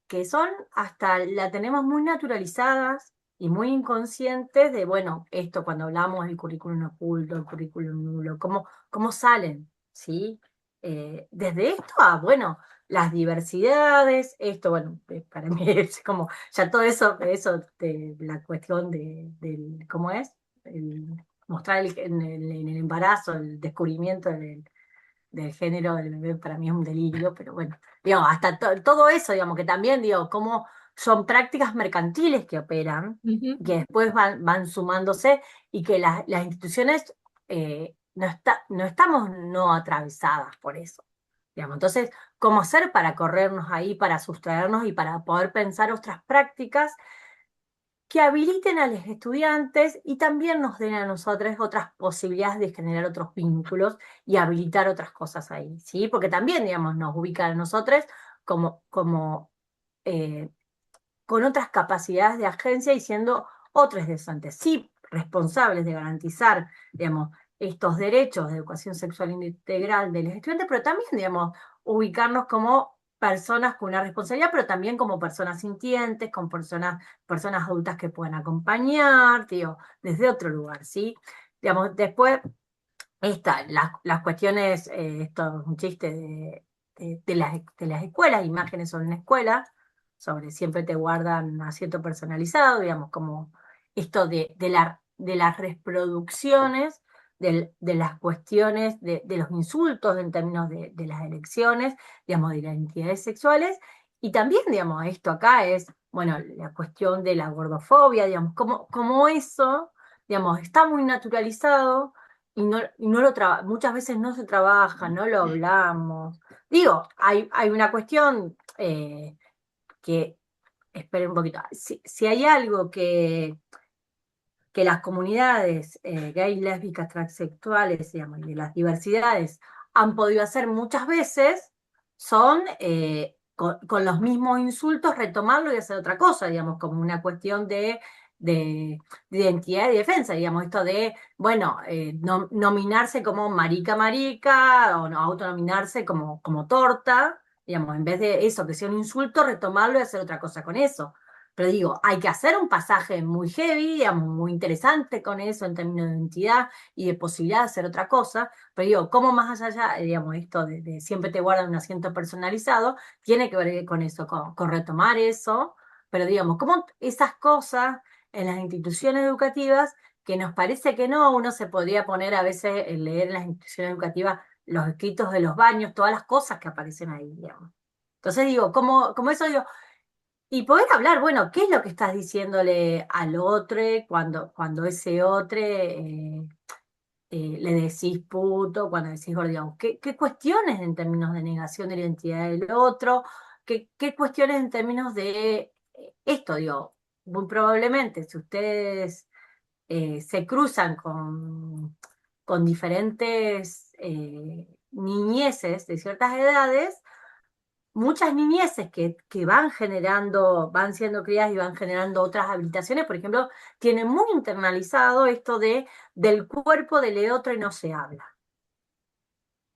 que son hasta la tenemos muy naturalizadas y muy inconscientes de, bueno, esto cuando hablamos del currículum oculto, el currículum nulo, cómo salen, ¿sí? Desde esto a, bueno, las diversidades, esto, bueno, para mí es como, ya todo eso de la cuestión del, ¿cómo es? Mostrar en el embarazo, el descubrimiento del género del bebé, para mí es un delirio, pero bueno, digamos, hasta todo eso, digamos, que también, digo, como son prácticas mercantiles que operan, Ujú. que después van sumándose y que las instituciones no estamos no atravesadas por eso. Digamos. Entonces, ¿cómo hacer para corrernos ahí, para sustraernos y para poder pensar otras prácticas que habiliten a los estudiantes y también nos den a nosotros otras posibilidades de generar otros vínculos y habilitar otras cosas ahí, ¿sí? Porque también, digamos, nos ubican a nosotros como eh, con otras capacidades de agencia y siendo otros docentes, sí, responsables de garantizar, digamos, estos derechos de educación sexual integral de los estudiantes, pero también, digamos, ubicarnos como personas con una responsabilidad, pero también como personas sintientes, con personas adultas que puedan acompañar, digo, desde otro lugar, ¿sí? Digamos, después, las cuestiones, esto es un chiste de las escuelas, imágenes sobre una escuela, sobre siempre te guardan asiento personalizado, digamos, como esto de las reproducciones, de las cuestiones, de los insultos en términos de las elecciones, digamos, de las identidades sexuales, y también, digamos, esto acá es, bueno, la cuestión de la gordofobia, digamos, como eso, digamos, está muy naturalizado y no muchas veces no se trabaja, no lo hablamos. Digo, hay una cuestión que, esperen un poquito, si hay algo que las comunidades gay, lésbicas, transexuales, digamos, y de las diversidades han podido hacer muchas veces, son con los mismos insultos retomarlo y hacer otra cosa, digamos, como una cuestión de identidad y defensa, digamos, esto de, bueno, nominarse como marica marica o no, autonominarse como torta, digamos, en vez de eso, que sea un insulto, retomarlo y hacer otra cosa con eso. Pero digo, hay que hacer un pasaje muy heavy, digamos, muy interesante con eso en términos de identidad y de posibilidad de hacer otra cosa. Pero digo, ¿cómo más allá, digamos, esto de siempre te guardan un asiento personalizado, tiene que ver con eso, con retomar eso? Pero digamos, ¿cómo esas cosas en las instituciones educativas, que nos parece que no, uno se podría poner a veces en leer en las instituciones educativas los escritos de los baños, todas las cosas que aparecen ahí, digamos? Entonces digo, como eso digo, y poder hablar, bueno, ¿qué es lo que estás diciéndole al otro cuando ese otro le decís puto, cuando decís gordo, digamos, qué cuestiones en términos de negación de la identidad del otro, qué cuestiones en términos de esto, digo, muy probablemente si ustedes se cruzan con diferentes niñeces de ciertas edades, muchas niñeces que van generando, van siendo criadas y van generando otras habilitaciones, por ejemplo, tienen muy internalizado esto del cuerpo del otro y no se habla.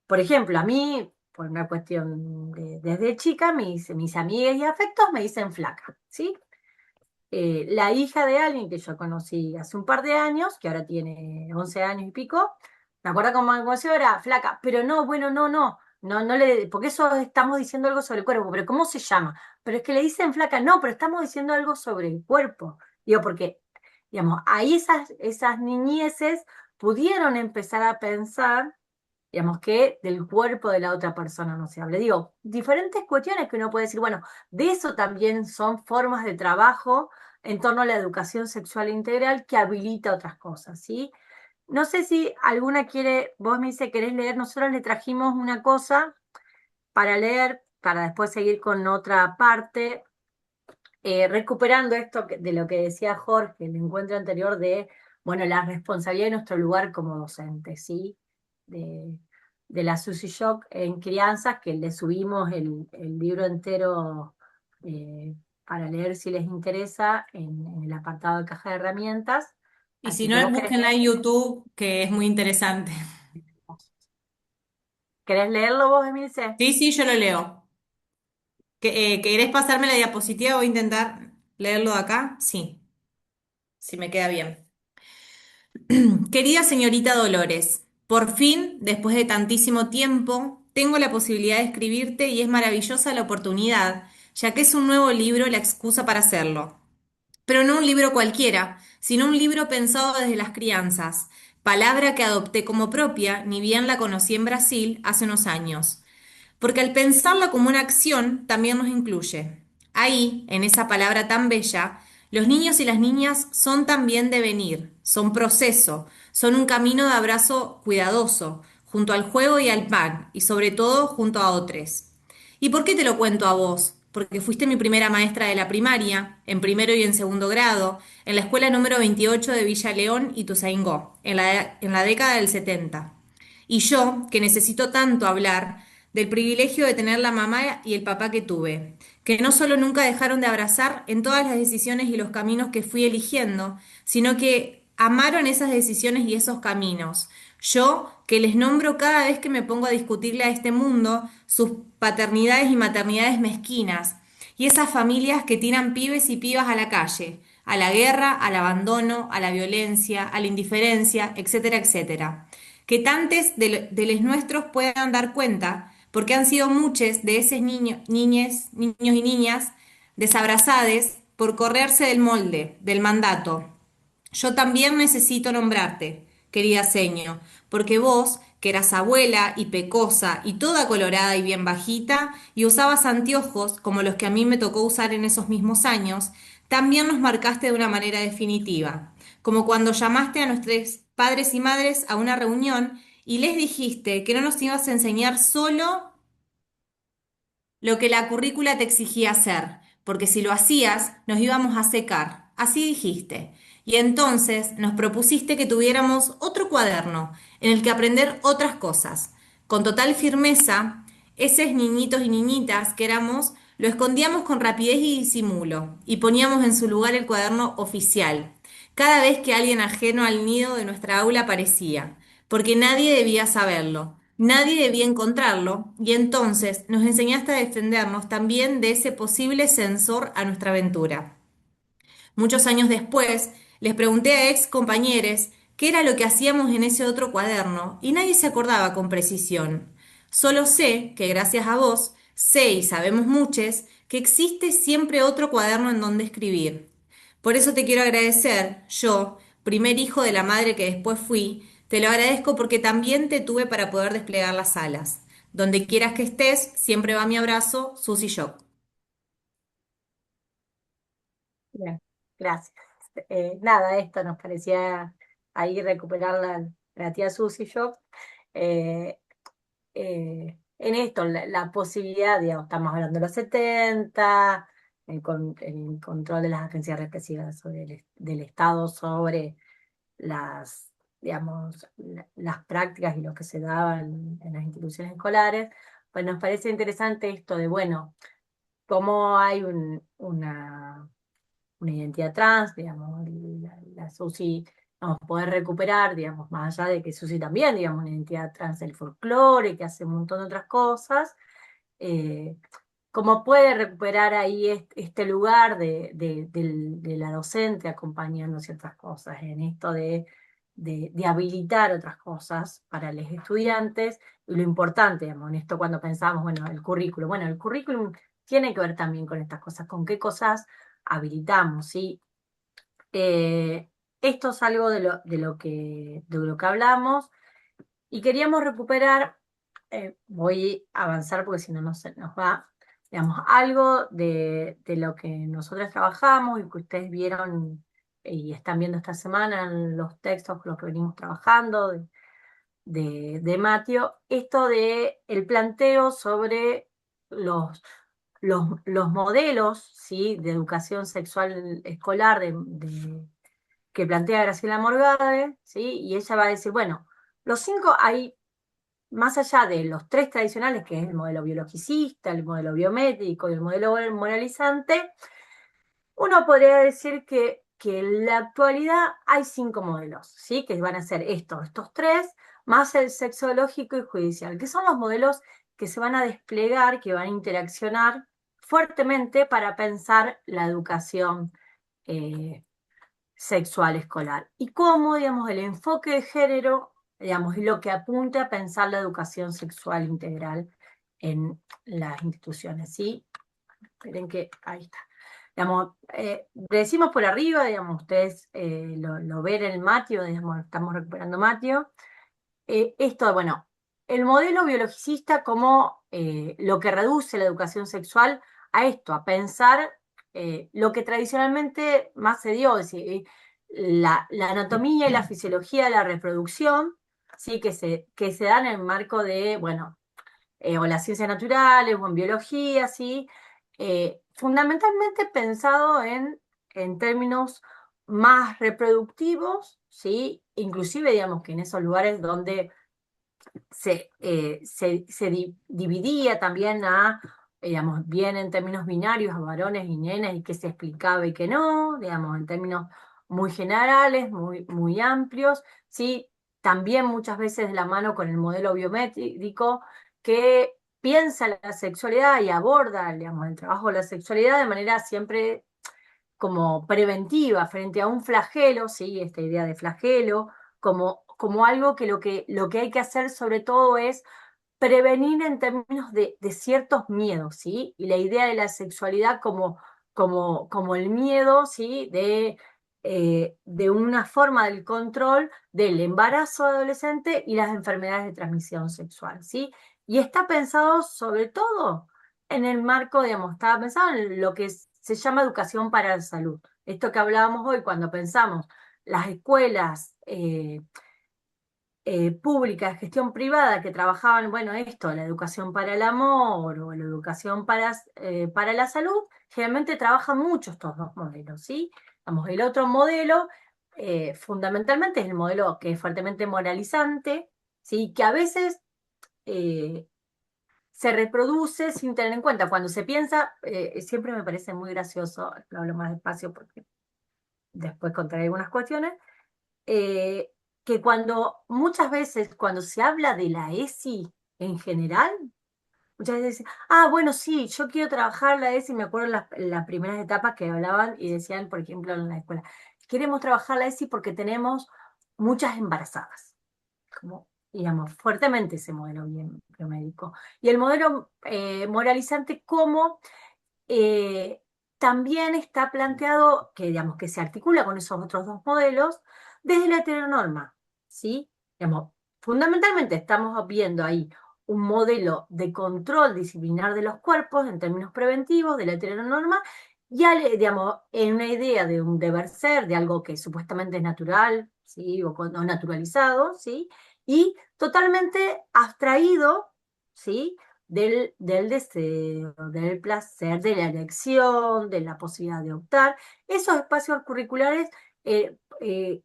Por ejemplo, a mí, por una cuestión desde chica, mis amigas y afectos me dicen flaca, ¿sí? La hija de alguien que yo conocí hace un par de años, que ahora tiene 11 años y pico, me acuerdo cómo me conoció, era flaca, pero no, bueno, no le, porque eso estamos diciendo algo sobre el cuerpo, pero ¿cómo se llama? Pero es que le dicen flaca, no, pero estamos diciendo algo sobre el cuerpo. Digo, porque, digamos, ahí esas niñeces pudieron empezar a pensar, digamos, que del cuerpo de la otra persona no se hable. Digo, diferentes cuestiones que uno puede decir, bueno, de eso también son formas de trabajo en torno a la educación sexual integral que habilita otras cosas, ¿sí? No sé si alguna quiere, vos me dice, querés leer, nosotros le trajimos una cosa para leer, para después seguir con otra parte, recuperando esto de lo que decía Jorge, el encuentro anterior de, bueno, la responsabilidad de nuestro lugar como docentes, ¿sí? De, de la Susie Shock en crianzas, que le subimos el libro entero para leer si les interesa en el apartado de caja de herramientas. Y si Así no, que vos búsquenla en YouTube, que es muy interesante. querés leerlo vos, Emilce. Sí, sí, yo lo leo. ¿Querés pasarme la diapositiva? Voy a intentar leerlo de acá. Sí, si me queda bien. Querida señorita Dolores, por fin, después de tantísimo tiempo, tengo la posibilidad de escribirte y es maravillosa la oportunidad, ya que es un nuevo libro la excusa para hacerlo. Pero no un libro cualquiera, sino un libro pensado desde las crianzas, palabra que adopté como propia, ni bien la conocí en Brasil hace unos años. Porque al pensarla como una acción también nos incluye. Ahí, en esa palabra tan bella, los niños y las niñas son también devenir, son proceso, son un camino de abrazo cuidadoso, junto al juego y al pan, y sobre todo junto a otros. ¿Y por qué te lo cuento a vos? Porque fuiste mi primera maestra de la primaria, en primero y en segundo grado, en la escuela número 28 de Villa León y Tuzaingó, en la década del 70. Y yo, que necesito tanto hablar del privilegio de tener la mamá y el papá que tuve, que no solo nunca dejaron de abrazar en todas las decisiones y los caminos que fui eligiendo, sino que amaron esas decisiones y esos caminos. Yo, que les nombro cada vez que me pongo a discutirle a este mundo sus paternidades y maternidades mezquinas, y esas familias que tiran pibes y pibas a la calle, a la guerra, al abandono, a la violencia, a la indiferencia, etcétera, etcétera. Que tantos de los nuestros puedan dar cuenta, porque han sido muchos de esos niños y niñas desabrazades por correrse del molde, del mandato. Yo también necesito nombrarte, querida seño, porque vos, que eras abuela y pecosa y toda colorada y bien bajita, y usabas anteojos como los que a mí me tocó usar en esos mismos años, también nos marcaste de una manera definitiva, como cuando llamaste a nuestros padres y madres a una reunión y les dijiste que no nos ibas a enseñar solo lo que la currícula te exigía hacer, porque si lo hacías, nos íbamos a secar. Así dijiste. Y entonces nos propusiste que tuviéramos otro cuaderno en el que aprender otras cosas. Con total firmeza, esos niñitos y niñitas que éramos, lo escondíamos con rapidez y disimulo, y poníamos en su lugar el cuaderno oficial, cada vez que alguien ajeno al nido de nuestra aula aparecía, porque nadie debía saberlo. Nadie debía encontrarlo y entonces nos enseñaste a defendernos también de ese posible censor a nuestra aventura. Muchos años después, les pregunté a ex compañeros qué era lo que hacíamos en ese otro cuaderno y nadie se acordaba con precisión. Solo sé que gracias a vos, sé y sabemos muchos que existe siempre otro cuaderno en donde escribir. Por eso te quiero agradecer, yo, primer hijo de la madre que después fui, te lo agradezco porque también te tuve para poder desplegar las alas. Donde quieras que estés, siempre va mi abrazo, Susy Shock. Bien, gracias. Nada, esto nos parecía ahí recuperar la tía Susi y yo, eh, en esto, la posibilidad, digamos, estamos hablando de los 70, el control de las agencias represivas del Estado sobre las, digamos, las prácticas y lo que se daba en las instituciones escolares, pues nos parece interesante esto de, bueno, cómo hay una identidad trans, digamos, la Susi, vamos a poder recuperar, digamos, más allá de que Susi también, digamos, una identidad trans del folclore, que hace un montón de otras cosas, eh, cómo puede recuperar ahí este lugar de la docente acompañando ciertas cosas, en esto de habilitar otras cosas para los estudiantes, y lo importante, digamos, en esto cuando pensamos, bueno, el currículum tiene que ver también con estas cosas, con qué cosas habilitamos, ¿sí? Eh, Esto es algo de lo que hablamos, y queríamos recuperar, voy a avanzar porque si no nos va, digamos, algo de lo que nosotros trabajamos y que ustedes vieron y están viendo esta semana en los textos con los que venimos trabajando de Mateo, esto de el planteo sobre los modelos, ¿sí?, de educación sexual escolar que plantea Graciela Morgade, ¿sí? Y ella va a decir, bueno, los 5 hay, más allá de los 3 tradicionales, que es el modelo biologicista, el modelo biométrico y el modelo moralizante, uno podría decir que en la actualidad hay 5 modelos, ¿sí? Que van a ser estos 3, más el sexológico y judicial, que son los modelos que se van a desplegar, que van a interaccionar fuertemente para pensar la educación eh, sexual escolar. Y cómo, digamos, el enfoque de género, digamos, es lo que apunta a pensar la educación sexual integral en las instituciones, ¿sí? Esperen que, ahí está. Digamos, decimos por arriba, digamos, ustedes lo ven en el Matio, digamos, estamos recuperando Matio. Esto, bueno, el modelo biologicista como lo que reduce la educación sexual a esto, a pensar lo que tradicionalmente más se dio, es decir, la anatomía y la fisiología de la reproducción, ¿sí? Que se dan en el marco de, bueno, o las ciencias naturales o en biología, ¿sí? Fundamentalmente pensado en términos más reproductivos, ¿sí? Inclusive, digamos, que en esos lugares donde se dividía también digamos, bien en términos binarios a varones y nenas, y qué se explicaba y qué no, digamos, en términos muy generales, muy, muy amplios, ¿sí? También muchas veces de la mano con el modelo biométrico que piensa la sexualidad y aborda, digamos, el trabajo de la sexualidad de manera siempre como preventiva frente a un flagelo, ¿sí? Esta idea de flagelo, como algo que lo que hay que hacer sobre todo es prevenir en términos de ciertos miedos, ¿sí? Y la idea de la sexualidad como el miedo, ¿sí? De una forma del control del embarazo adolescente y las enfermedades de transmisión sexual, ¿sí? Y está pensado sobre todo en el marco, digamos, estaba pensado en lo que se llama educación para la salud. Esto que hablábamos hoy cuando pensamos las escuelas públicas, de gestión privada, que trabajaban, bueno, esto, la educación para el amor o la educación para la salud, generalmente trabajan mucho estos dos modelos, ¿sí? Vamos, el otro modelo, fundamentalmente, es el modelo que es fuertemente moralizante, ¿sí? Que a veces eh, se reproduce sin tener en cuenta. Cuando se piensa, siempre me parece muy gracioso, lo hablo más despacio porque después contaré algunas cuestiones, eh, que muchas veces cuando se habla de la ESI en general, muchas veces dicen, bueno, sí, yo quiero trabajar la ESI, me acuerdo las primeras etapas que hablaban y decían, por ejemplo, en la escuela, queremos trabajar la ESI porque tenemos muchas embarazadas, como, digamos, fuertemente ese modelo biomédico. Y el modelo moralizante como eh, también está planteado que, digamos, que se articula con esos otros dos modelos desde la heteronorma, ¿sí? Digamos, fundamentalmente estamos viendo ahí un modelo de control disciplinar de los cuerpos en términos preventivos de la heteronorma digamos, en una idea de un deber ser, de algo que supuestamente es natural, ¿sí? O naturalizado, ¿sí? Y totalmente abstraído, ¿sí? Del deseo, del placer, de la elección, de la posibilidad de optar. Esos espacios curriculares que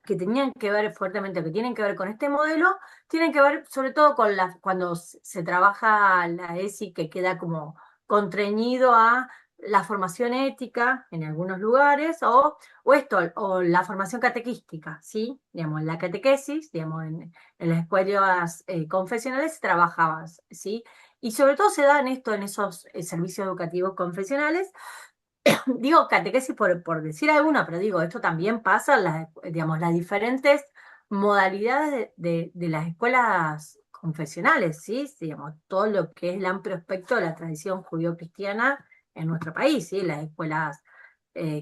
tenían que ver fuertemente, que tienen que ver con este modelo, tienen que ver sobre todo con cuando se trabaja la ESI, que queda como contrañido a la formación ética en algunos lugares, o la formación catequística, ¿sí? Digamos, en la catequesis, digamos, en las escuelas confesionales se trabajaba, ¿sí? Y sobre todo se da en esto, en esos servicios educativos confesionales. Digo catequesis por decir alguna, pero digo, esto también pasa en digamos, las diferentes modalidades de las escuelas confesionales, ¿sí? Digamos, todo lo que es el amplio espectro de la tradición judío-cristiana en nuestro país, ¿sí? Las escuelas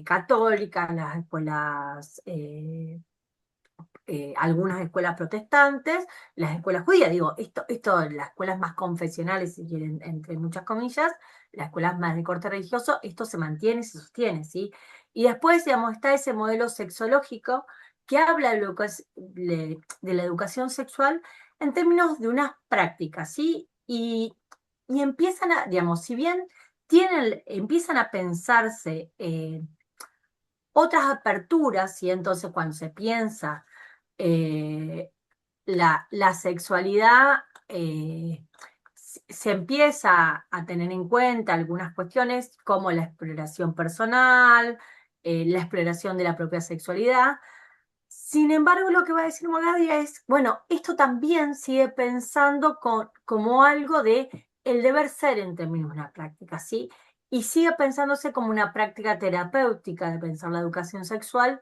católicas, las escuelas algunas escuelas protestantes, las escuelas judías, digo, las escuelas más confesionales, si quieren, entre muchas comillas, las escuelas más de corte religioso, esto se mantiene, se sostiene, ¿sí? Y después, digamos, está ese modelo sexológico que habla de la educación sexual en términos de unas prácticas, ¿sí? Y empiezan a, digamos, si bien empiezan a pensarse otras aperturas, y entonces cuando se piensa eh, la sexualidad, se empieza a tener en cuenta algunas cuestiones como la exploración personal, la exploración de la propia sexualidad. Sin embargo, lo que va a decir Moradia es, bueno, esto también sigue pensando como algo de el deber ser en términos de una práctica, ¿sí? Y sigue pensándose como una práctica terapéutica de pensar la educación sexual,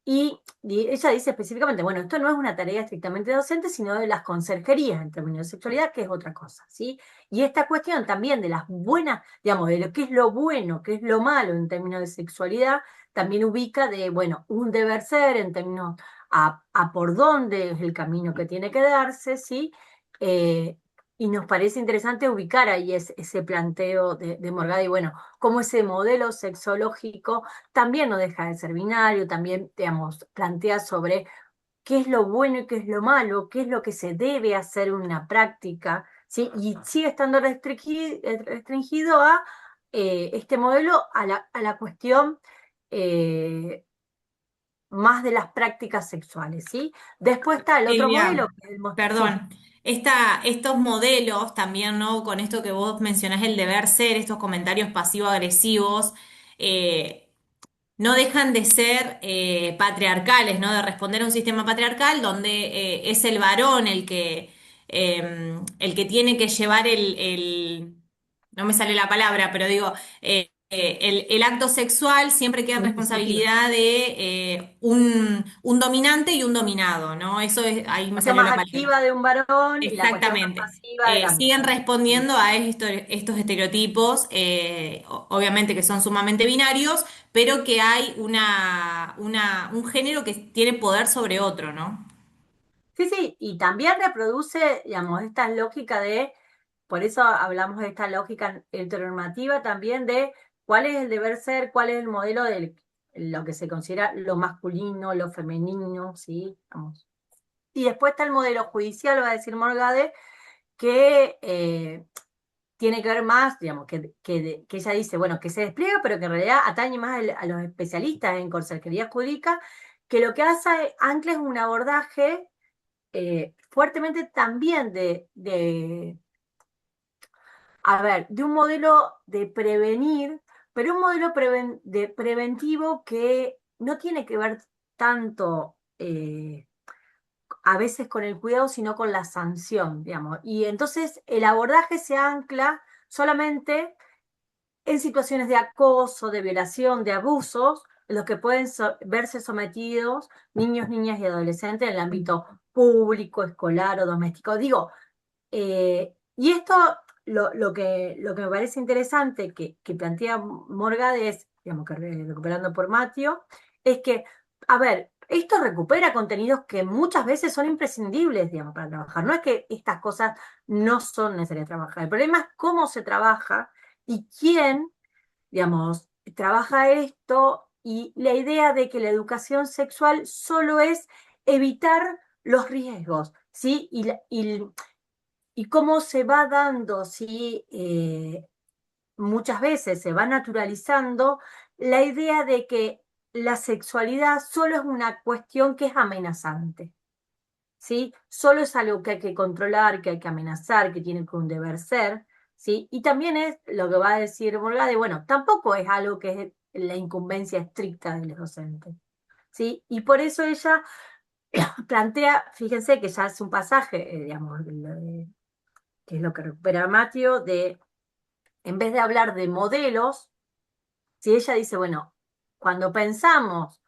y ella dice específicamente, bueno, esto no es una tarea estrictamente docente, sino de las conserjerías en términos de sexualidad, que es otra cosa, ¿sí? Y esta cuestión también de las buenas, digamos, de lo que es lo bueno, qué es lo malo en términos de sexualidad, también ubica de, bueno, un deber ser en términos a por dónde es el camino que tiene que darse, ¿sí? Eh, y nos parece interesante ubicar ahí ese planteo de Morgade, y bueno, cómo ese modelo sexológico también no deja de ser binario, también, digamos, plantea sobre qué es lo bueno y qué es lo malo, qué es lo que se debe hacer en una práctica, ¿sí? Y sigue estando restringido a este modelo, a la cuestión eh, más de las prácticas sexuales, ¿sí? Después está el otro modelo, Silvia, que es sí, perdón. Estos modelos también, ¿no? Con esto que vos mencionás, el deber ser, estos comentarios pasivo-agresivos, eh, no dejan de ser patriarcales, ¿no? De responder a un sistema patriarcal donde es el varón el que tiene que llevar no me sale la palabra, pero digo, el acto sexual siempre queda en la iniciativa. responsabilidad de un dominante y un dominado, ¿no? Eso es, ahí me Cuestión salió más la palabra. activa de un varón y la cuestión más Exactamente. pasiva de la Siguen mujer. Sí. respondiendo a estos estereotipos, obviamente que son sumamente binarios, pero que hay un género que tiene poder sobre otro, ¿no? Sí, sí, y también reproduce, digamos, esta lógica por eso hablamos de esta lógica heteronormativa también de cuál es el deber ser, cuál es el modelo de lo que se considera lo masculino, lo femenino, ¿sí? Vamos. Y después está el modelo judicial, va a decir Morgade, que tiene que ver más, digamos, que ella dice, bueno, que se despliega, pero que en realidad atañe más a los especialistas en consejería jurídica, que lo que hace ancla es un abordaje fuertemente también a ver, de un modelo de prevenir, pero un modelo preventivo que no tiene que ver tanto a veces con el cuidado, sino con la sanción, digamos. Y entonces el abordaje se ancla solamente en situaciones de acoso, de violación, de abusos, en los que pueden verse sometidos niños, niñas y adolescentes en el ámbito público, escolar o doméstico. Digo, y esto, lo que me parece interesante que plantea Morgade es, digamos, que recuperando por Mateo, es que, a ver, esto recupera contenidos que muchas veces son imprescindibles, digamos, para trabajar. No es que estas cosas no son necesarias trabajar. El problema es cómo se trabaja y quién, digamos, trabaja esto y la idea de que la educación sexual solo es evitar los riesgos, ¿sí? Y cómo se va dando, ¿sí? Muchas veces se va naturalizando la idea de que la sexualidad solo es una cuestión que es amenazante, ¿sí? Solo es algo que hay que controlar, que hay que amenazar, que tiene que un deber ser, ¿sí? Y también es lo que va a decir Morgade, bueno, tampoco es algo que es la incumbencia estricta de los docentes, ¿sí? Y por eso ella plantea, fíjense que ya es un pasaje, digamos, que es lo que recupera Mateo, de, en vez de hablar de modelos, si ella dice, bueno, cuando pensamos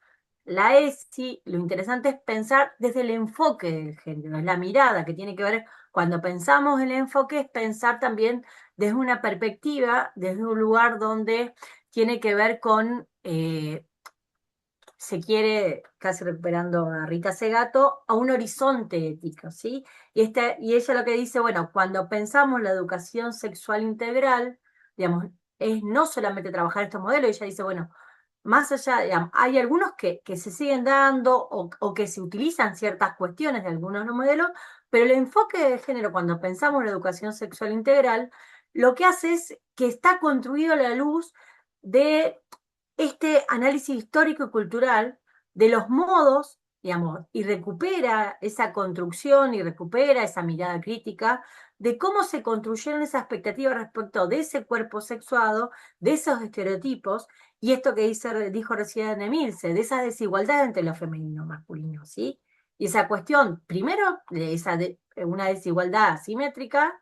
la ESI, lo interesante es pensar desde el enfoque del género, es la mirada que tiene que ver, cuando pensamos el enfoque, es pensar también desde una perspectiva, desde un lugar donde tiene que ver con, se quiere, casi recuperando a Rita Segato, a un horizonte ético, ¿sí? Y ella lo que dice, bueno, cuando pensamos la educación sexual integral, digamos, es no solamente trabajar estos modelos, ella dice, bueno, más allá, digamos, hay algunos que se siguen dando o que se utilizan ciertas cuestiones de algunos de los modelos, pero el enfoque de género, cuando pensamos la educación sexual integral, lo que hace es que está construido a la luz de este análisis histórico y cultural de los modos, digamos, y recupera esa construcción y recupera esa mirada crítica de cómo se construyeron esas expectativas respecto de ese cuerpo sexuado, de esos estereotipos, y esto que dijo recién Emilce, de esa desigualdad entre lo femenino y masculino, ¿sí? Y esa cuestión, primero, una desigualdad asimétrica,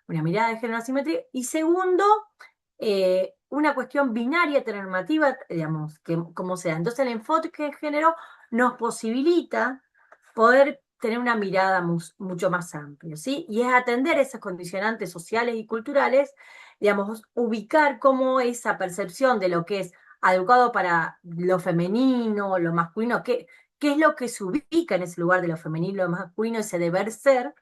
una mirada de género asimétrica, y segundo, una cuestión binaria heteronormativa, digamos, que como sea. Entonces el enfoque de género nos posibilita poder tener una mirada mucho más amplia, ¿sí? Y es atender esas condicionantes sociales y culturales, digamos, ubicar cómo esa percepción de lo que es adecuado para lo femenino, lo masculino, qué es lo que se ubica en ese lugar de lo femenino, lo masculino, ese deber ser,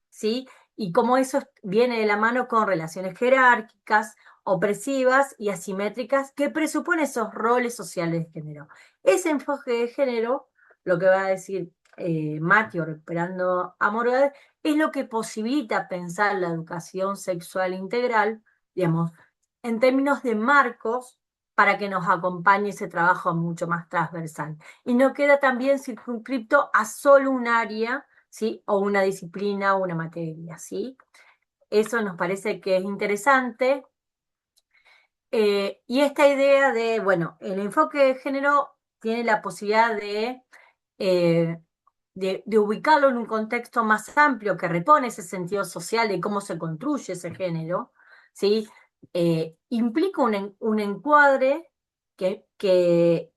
¿sí? Y cómo eso viene de la mano con relaciones jerárquicas, opresivas y asimétricas que presupone esos roles sociales de género. Ese enfoque de género, lo que va a decir Mateo, recuperando a Morgade, es lo que posibilita pensar la educación sexual integral, digamos, en términos de marcos para que nos acompañe ese trabajo mucho más transversal. Y no queda también circunscripto a solo un área, ¿sí? O una disciplina o una materia, ¿sí? Eso nos parece que es interesante. Y esta idea de, bueno, el enfoque de género tiene la posibilidad eh, de ubicarlo en un contexto más amplio que repone ese sentido social de cómo se construye ese género, ¿sí? Implica un encuadre que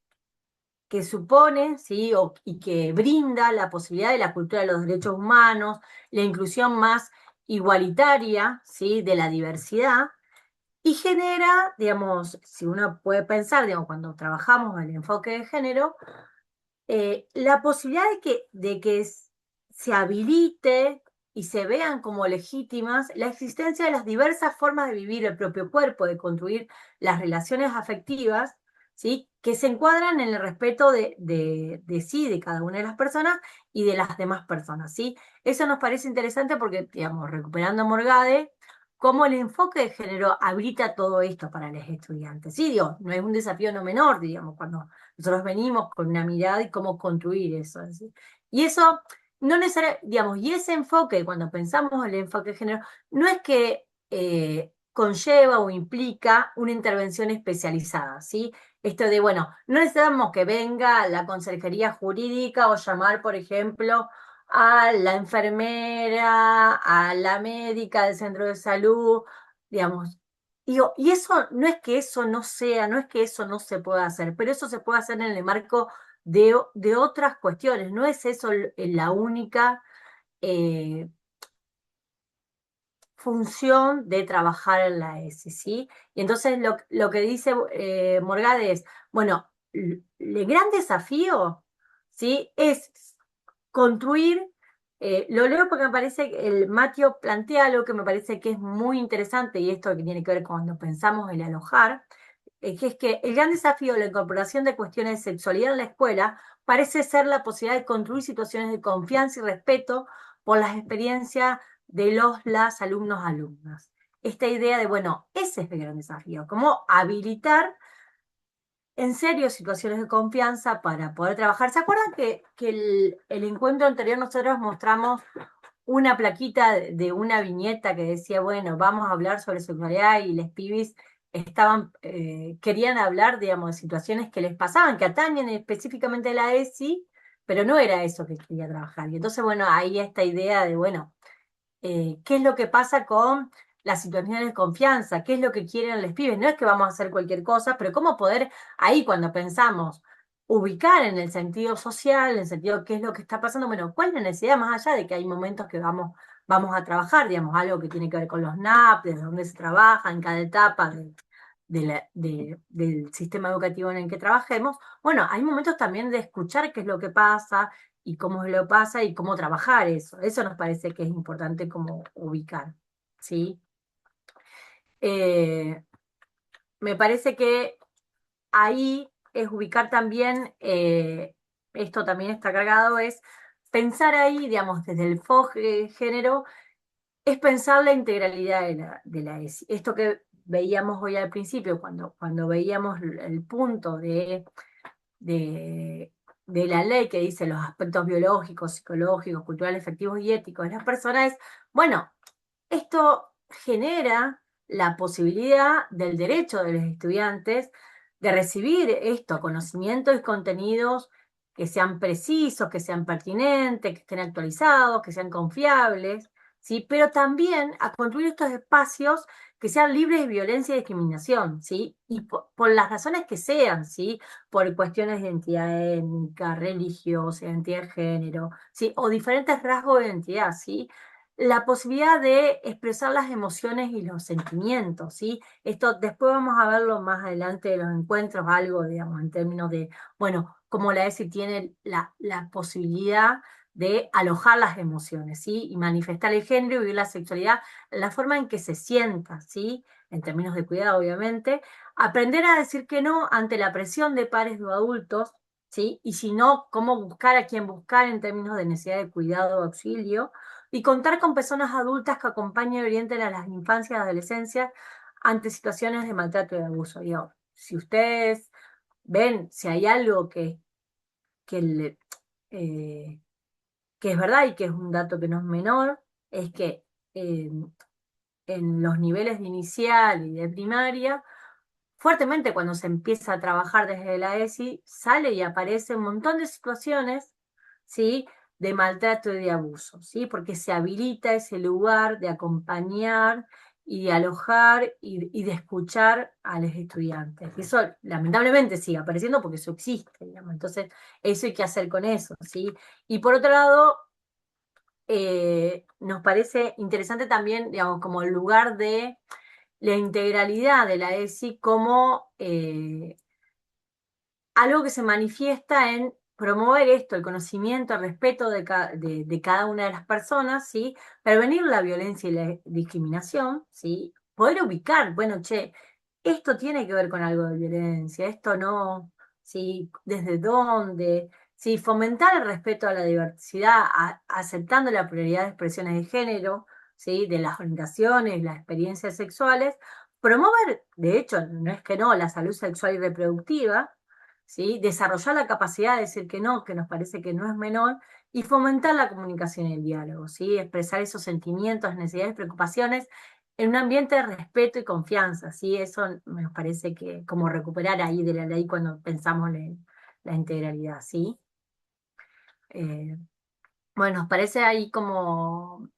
supone, ¿sí? Y que brinda la posibilidad de la cultura de los derechos humanos, la inclusión más igualitaria, ¿sí? De la diversidad, y genera, digamos, si uno puede pensar, digamos, cuando trabajamos el enfoque de género, la posibilidad de que se habilite y se vean como legítimas la existencia de las diversas formas de vivir el propio cuerpo, de construir las relaciones afectivas, ¿sí? Que se encuadran en el respeto de sí, de cada una de las personas y de las demás personas, ¿sí? Eso nos parece interesante porque, digamos, recuperando a Morgade, cómo el enfoque de género habilita todo esto para los estudiantes. Sí, digo, no es un desafío no menor, digamos, cuando nosotros venimos con una mirada y cómo construir eso. ¿Sí? Y eso, no necesariamente, digamos, y ese enfoque, cuando pensamos en el enfoque de género, no es que conlleva o implica una intervención especializada, ¿sí? Esto de, bueno, no necesitamos que venga la consejería jurídica o llamar, por ejemplo, a la enfermera, a la médica del centro de salud, digamos. Digo, y eso no es que eso no sea, no es que eso no se pueda hacer, pero eso se puede hacer en el marco de otras cuestiones, no es eso la única eh, función de trabajar en la ESI, ¿sí? Y entonces lo que dice Morgade es, bueno, el gran desafío, ¿sí? Es construir, lo leo porque me parece que el Mateo plantea algo que me parece que es muy interesante, y esto que tiene que ver cuando pensamos el alojar, que es que el gran desafío de la incorporación de cuestiones de sexualidad en la escuela parece ser la posibilidad de construir situaciones de confianza y respeto por las experiencias de las alumnos, alumnas. Esta idea de, bueno, ese es el gran desafío, cómo habilitar en serio situaciones de confianza para poder trabajar. ¿Se acuerdan que el encuentro anterior nosotros mostramos una plaquita de una viñeta que decía, bueno, vamos a hablar sobre sexualidad y les pibis querían hablar, digamos, de situaciones que les pasaban, que atañen específicamente a la ESI, pero no era eso que quería trabajar. Y entonces, bueno, ahí esta idea de, bueno, qué es lo que pasa con las situaciones de confianza, qué es lo que quieren los pibes. No es que vamos a hacer cualquier cosa, pero cómo poder, ahí cuando pensamos, ubicar en el sentido social, en el sentido de qué es lo que está pasando, bueno, cuál es la necesidad más allá de que hay momentos que vamos a trabajar, digamos, algo que tiene que ver con los NAP, desde dónde se trabaja, en cada etapa del sistema educativo en el que trabajemos. Bueno, hay momentos también de escuchar qué es lo que pasa, y cómo lo pasa y cómo trabajar eso. Eso nos parece que es importante como ubicar, ¿sí? Eh, Me parece que ahí es ubicar también, esto también está cargado, es pensar ahí, digamos, desde el género, es pensar la integralidad de la ESI. Esto que veíamos hoy al principio, cuando veíamos el punto de, de la ley que dice los aspectos biológicos, psicológicos, culturales, afectivos y éticos de las personas, es, bueno, esto genera la posibilidad del derecho de los estudiantes de recibir esto, conocimientos y contenidos que sean precisos, que sean pertinentes, que estén actualizados, que sean confiables, ¿sí? Pero también a construir estos espacios que sean libres de violencia y discriminación, ¿sí? Y por las razones que sean, ¿sí? Por cuestiones de identidad étnica, religiosa, identidad de género, ¿sí? O diferentes rasgos de identidad, ¿sí? La posibilidad de expresar las emociones y los sentimientos, ¿sí? Esto después vamos a verlo más adelante de los encuentros, algo, digamos, en términos de, bueno, cómo la ESI tiene la posibilidad de alojar las emociones, ¿sí? Y manifestar el género y vivir la sexualidad, la forma en que se sienta, ¿sí? En términos de cuidado, obviamente. Aprender a decir que no ante la presión de pares o adultos, ¿sí? Y si no, cómo buscar a quién buscar en términos de necesidad de cuidado o auxilio, y contar con personas adultas que acompañen y orienten a las infancias y adolescencias ante situaciones de maltrato y de abuso. Digo, si ustedes ven, si hay algo que, eh, que es verdad y que es un dato que no es menor, es que eh, en los niveles de inicial y de primaria, fuertemente cuando se empieza a trabajar desde la ESI, sale y aparece un montón de situaciones, ¿sí? De maltrato y de abuso, ¿sí? Porque se habilita ese lugar de acompañar y de alojar y de escuchar a los estudiantes. Y eso lamentablemente sigue apareciendo porque eso existe, digamos. Entonces, eso hay que hacer con eso, ¿sí? Y por otro lado, nos parece interesante también, digamos, como el lugar de la integralidad de la ESI como algo que se manifiesta en promover esto, el conocimiento, el respeto de cada una de las personas, ¿sí? Prevenir la violencia y la discriminación, ¿sí? Poder ubicar, bueno, che, esto tiene que ver con algo de violencia, esto no, ¿sí? ¿Desde dónde? ¿Sí? Fomentar el respeto a la diversidad, aceptando la pluralidad de expresiones de género, ¿sí? De las orientaciones, las experiencias sexuales, promover, de hecho, no es que no, la salud sexual y reproductiva, ¿sí? Desarrollar la capacidad de decir que no, que nos parece que no es menor, y fomentar la comunicación y el diálogo, ¿sí? Expresar esos sentimientos, necesidades, preocupaciones en un ambiente de respeto y confianza, ¿sí? Eso me parece que como recuperar ahí de la ley cuando pensamos en la integralidad, ¿sí? Eh, bueno, nos parece ahí como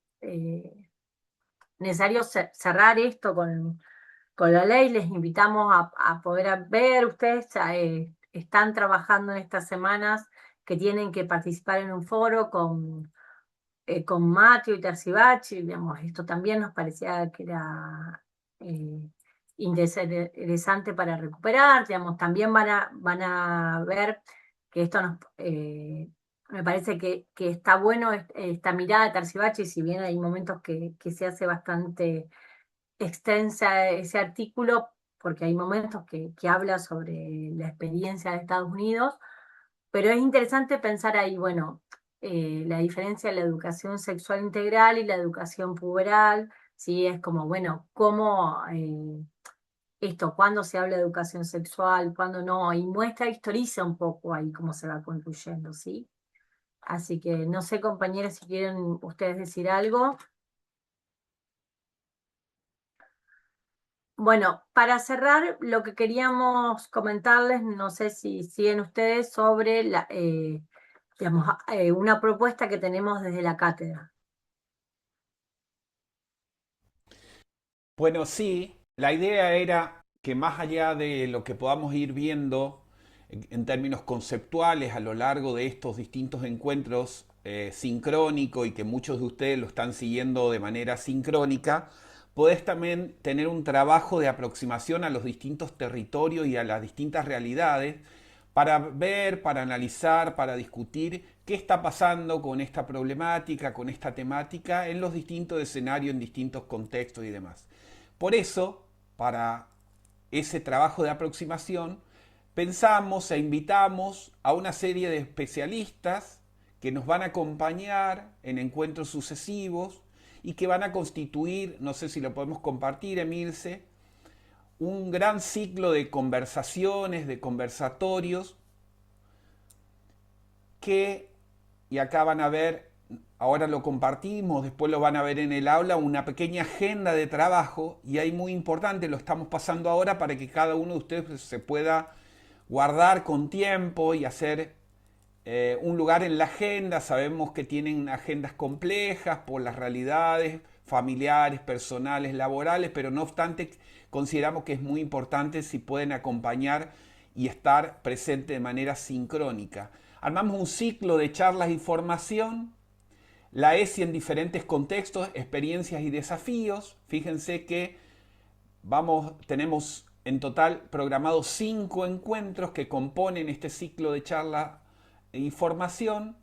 necesario cerrar esto con la ley. Les invitamos a poder ver, ustedes están trabajando en estas semanas que tienen que participar en un foro con Mateo y Terzibachi, digamos, esto también nos parecía que era eh, interesante para recuperar, digamos, también van a ver que esto me parece que está bueno esta mirada de Terzibachi, si bien hay momentos que se hace bastante extensa ese artículo, porque hay momentos que habla sobre la experiencia de Estados Unidos, pero es interesante pensar ahí, bueno, la diferencia de la educación sexual integral y la educación puberal, ¿sí? Es como, bueno, cómo esto, cuándo se habla de educación sexual, cuándo no, y muestra, historiza un poco ahí cómo se va concluyendo, ¿sí? Así que no sé, compañeros, si quieren ustedes decir algo. Bueno, para cerrar, lo que queríamos comentarles, no sé si siguen ustedes, sobre digamos, una propuesta que tenemos desde la cátedra. Bueno, sí, la idea era que más allá de lo que podamos ir viendo en términos conceptuales a lo largo de estos distintos encuentros sincrónicos y que muchos de ustedes lo están siguiendo de manera sincrónica, podés también tener un trabajo de aproximación a los distintos territorios y a las distintas realidades para ver, para analizar, para discutir qué está pasando con esta problemática, con esta temática en los distintos escenarios, en distintos contextos y demás. Por eso, para ese trabajo de aproximación, pensamos e invitamos a una serie de especialistas que nos van a acompañar en encuentros sucesivos y que van a constituir, no sé si lo podemos compartir, Emilce, un gran ciclo de conversaciones, de conversatorios que, y acá van a ver, ahora lo compartimos, después lo van a ver en el aula, una pequeña agenda de trabajo, y ahí muy importante, lo estamos pasando ahora para que cada uno de ustedes se pueda guardar con tiempo y hacer un lugar en la agenda. Sabemos que tienen agendas complejas por las realidades familiares, personales, laborales, pero no obstante consideramos que es muy importante si pueden acompañar y estar presente de manera sincrónica. Armamos un ciclo de charlas y formación, la ESI en diferentes contextos, experiencias y desafíos. Fíjense que tenemos en total programados 5 encuentros que componen este ciclo de charla y formación.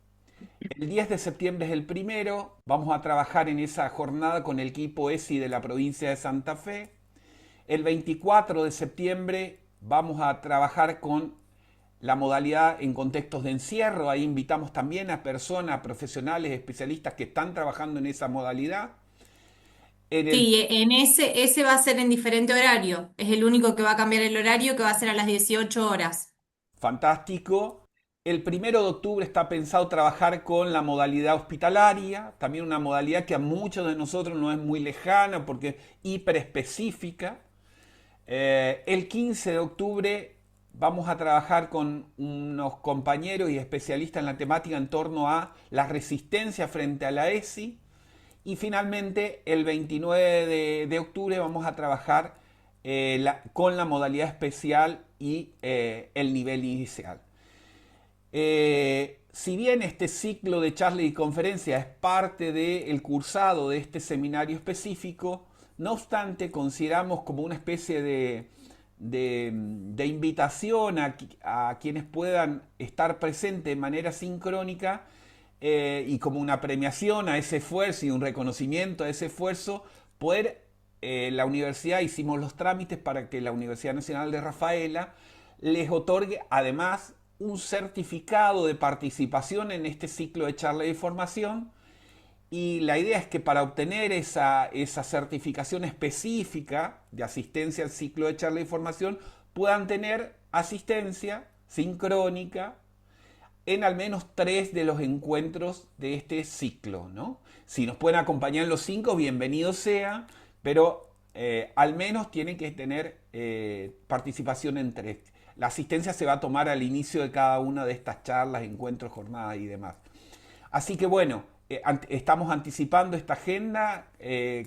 El 10 de septiembre es el primero. Vamos a trabajar en esa jornada con el equipo ESI de la provincia de Santa Fe. El 24 de septiembre vamos a trabajar con la modalidad en contextos de encierro. Ahí invitamos también a personas, profesionales, especialistas que están trabajando en esa modalidad. En el Sí, en ese va a ser en diferente horario. Es el único que va a cambiar el horario, que va a ser a las 18 horas. fantástico. El 1 de octubre está pensado trabajar con la modalidad hospitalaria, también una modalidad que a muchos de nosotros no es muy lejana porque es hiper específica. El 15 de octubre vamos a trabajar con unos compañeros y especialistas en la temática en torno a la resistencia frente a la ESI. Y finalmente, el 29 de octubre vamos a trabajar con la modalidad especial y el nivel inicial. Si bien este ciclo de charlas y conferencias es parte del cursado de este seminario específico, no obstante consideramos como una especie de invitación a quienes puedan estar presentes de manera sincrónica y como una premiación a ese esfuerzo y un reconocimiento a ese esfuerzo, poder la universidad, hicimos los trámites para que la Universidad Nacional de Rafaela les otorgue además un certificado de participación en este ciclo de charla y formación. Y la idea es que para obtener esa certificación específica de asistencia al ciclo de charla y formación puedan tener asistencia sincrónica en al menos 3 de los encuentros de este ciclo, ¿no? Si nos pueden acompañar en los 5, bienvenido sea, pero al menos tienen que tener participación en 3. La asistencia se va a tomar al inicio de cada una de estas charlas, encuentros, jornadas y demás. Así que bueno, estamos anticipando esta agenda,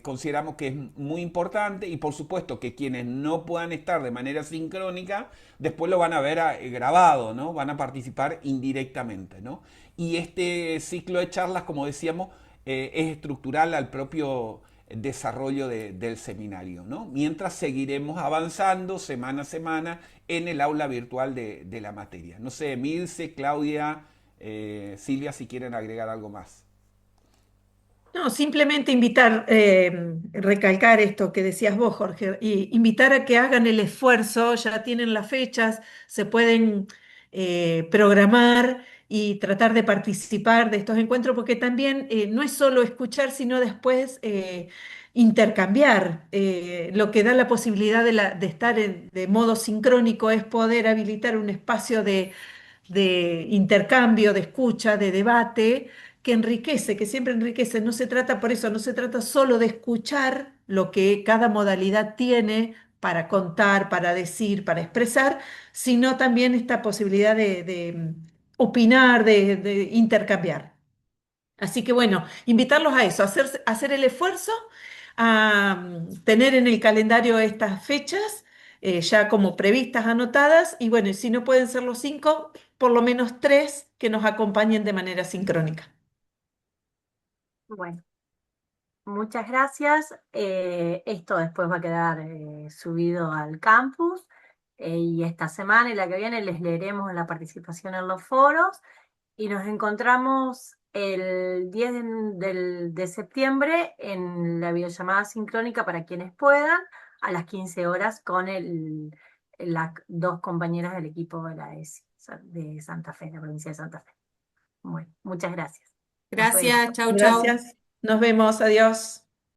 consideramos que es muy importante y por supuesto que quienes no puedan estar de manera sincrónica, después lo van a ver grabado, ¿no? Van a participar indirectamente, ¿no? Y este ciclo de charlas, como decíamos, es estructural al propio desarrollo del seminario, ¿no? Mientras seguiremos avanzando semana a semana en el aula virtual de la materia. No sé, Milce, Claudia, Silvia, si quieren agregar algo más. No, simplemente invitar, recalcar esto que decías vos, Jorge, y invitar a que hagan el esfuerzo, ya tienen las fechas, se pueden programar y tratar de participar de estos encuentros, porque también no es solo escuchar, sino después intercambiar. Lo que da la posibilidad de estar de modo sincrónico es poder habilitar un espacio de intercambio, de escucha, de debate, que enriquece, que siempre enriquece. No se trata por eso, no se trata solo de escuchar lo que cada modalidad tiene para contar, para decir, para expresar, sino también esta posibilidad de opinar, de intercambiar. Así que bueno, invitarlos a eso, hacer el esfuerzo, a tener en el calendario estas fechas ya como previstas, anotadas, y bueno, y si no pueden ser los 5, por lo menos 3 que nos acompañen de manera sincrónica. Bueno, muchas gracias. Esto después va a quedar subido al campus y esta semana y la que viene les leeremos la participación en los foros y nos encontramos el 10 de septiembre en la videollamada sincrónica para quienes puedan a las 15 horas con las dos compañeras del equipo de la ESI de Santa Fe, la provincia de Santa Fe. Bueno, muchas gracias. Nos vemos. Gracias, chau, chau. Gracias. Nos vemos. Adiós.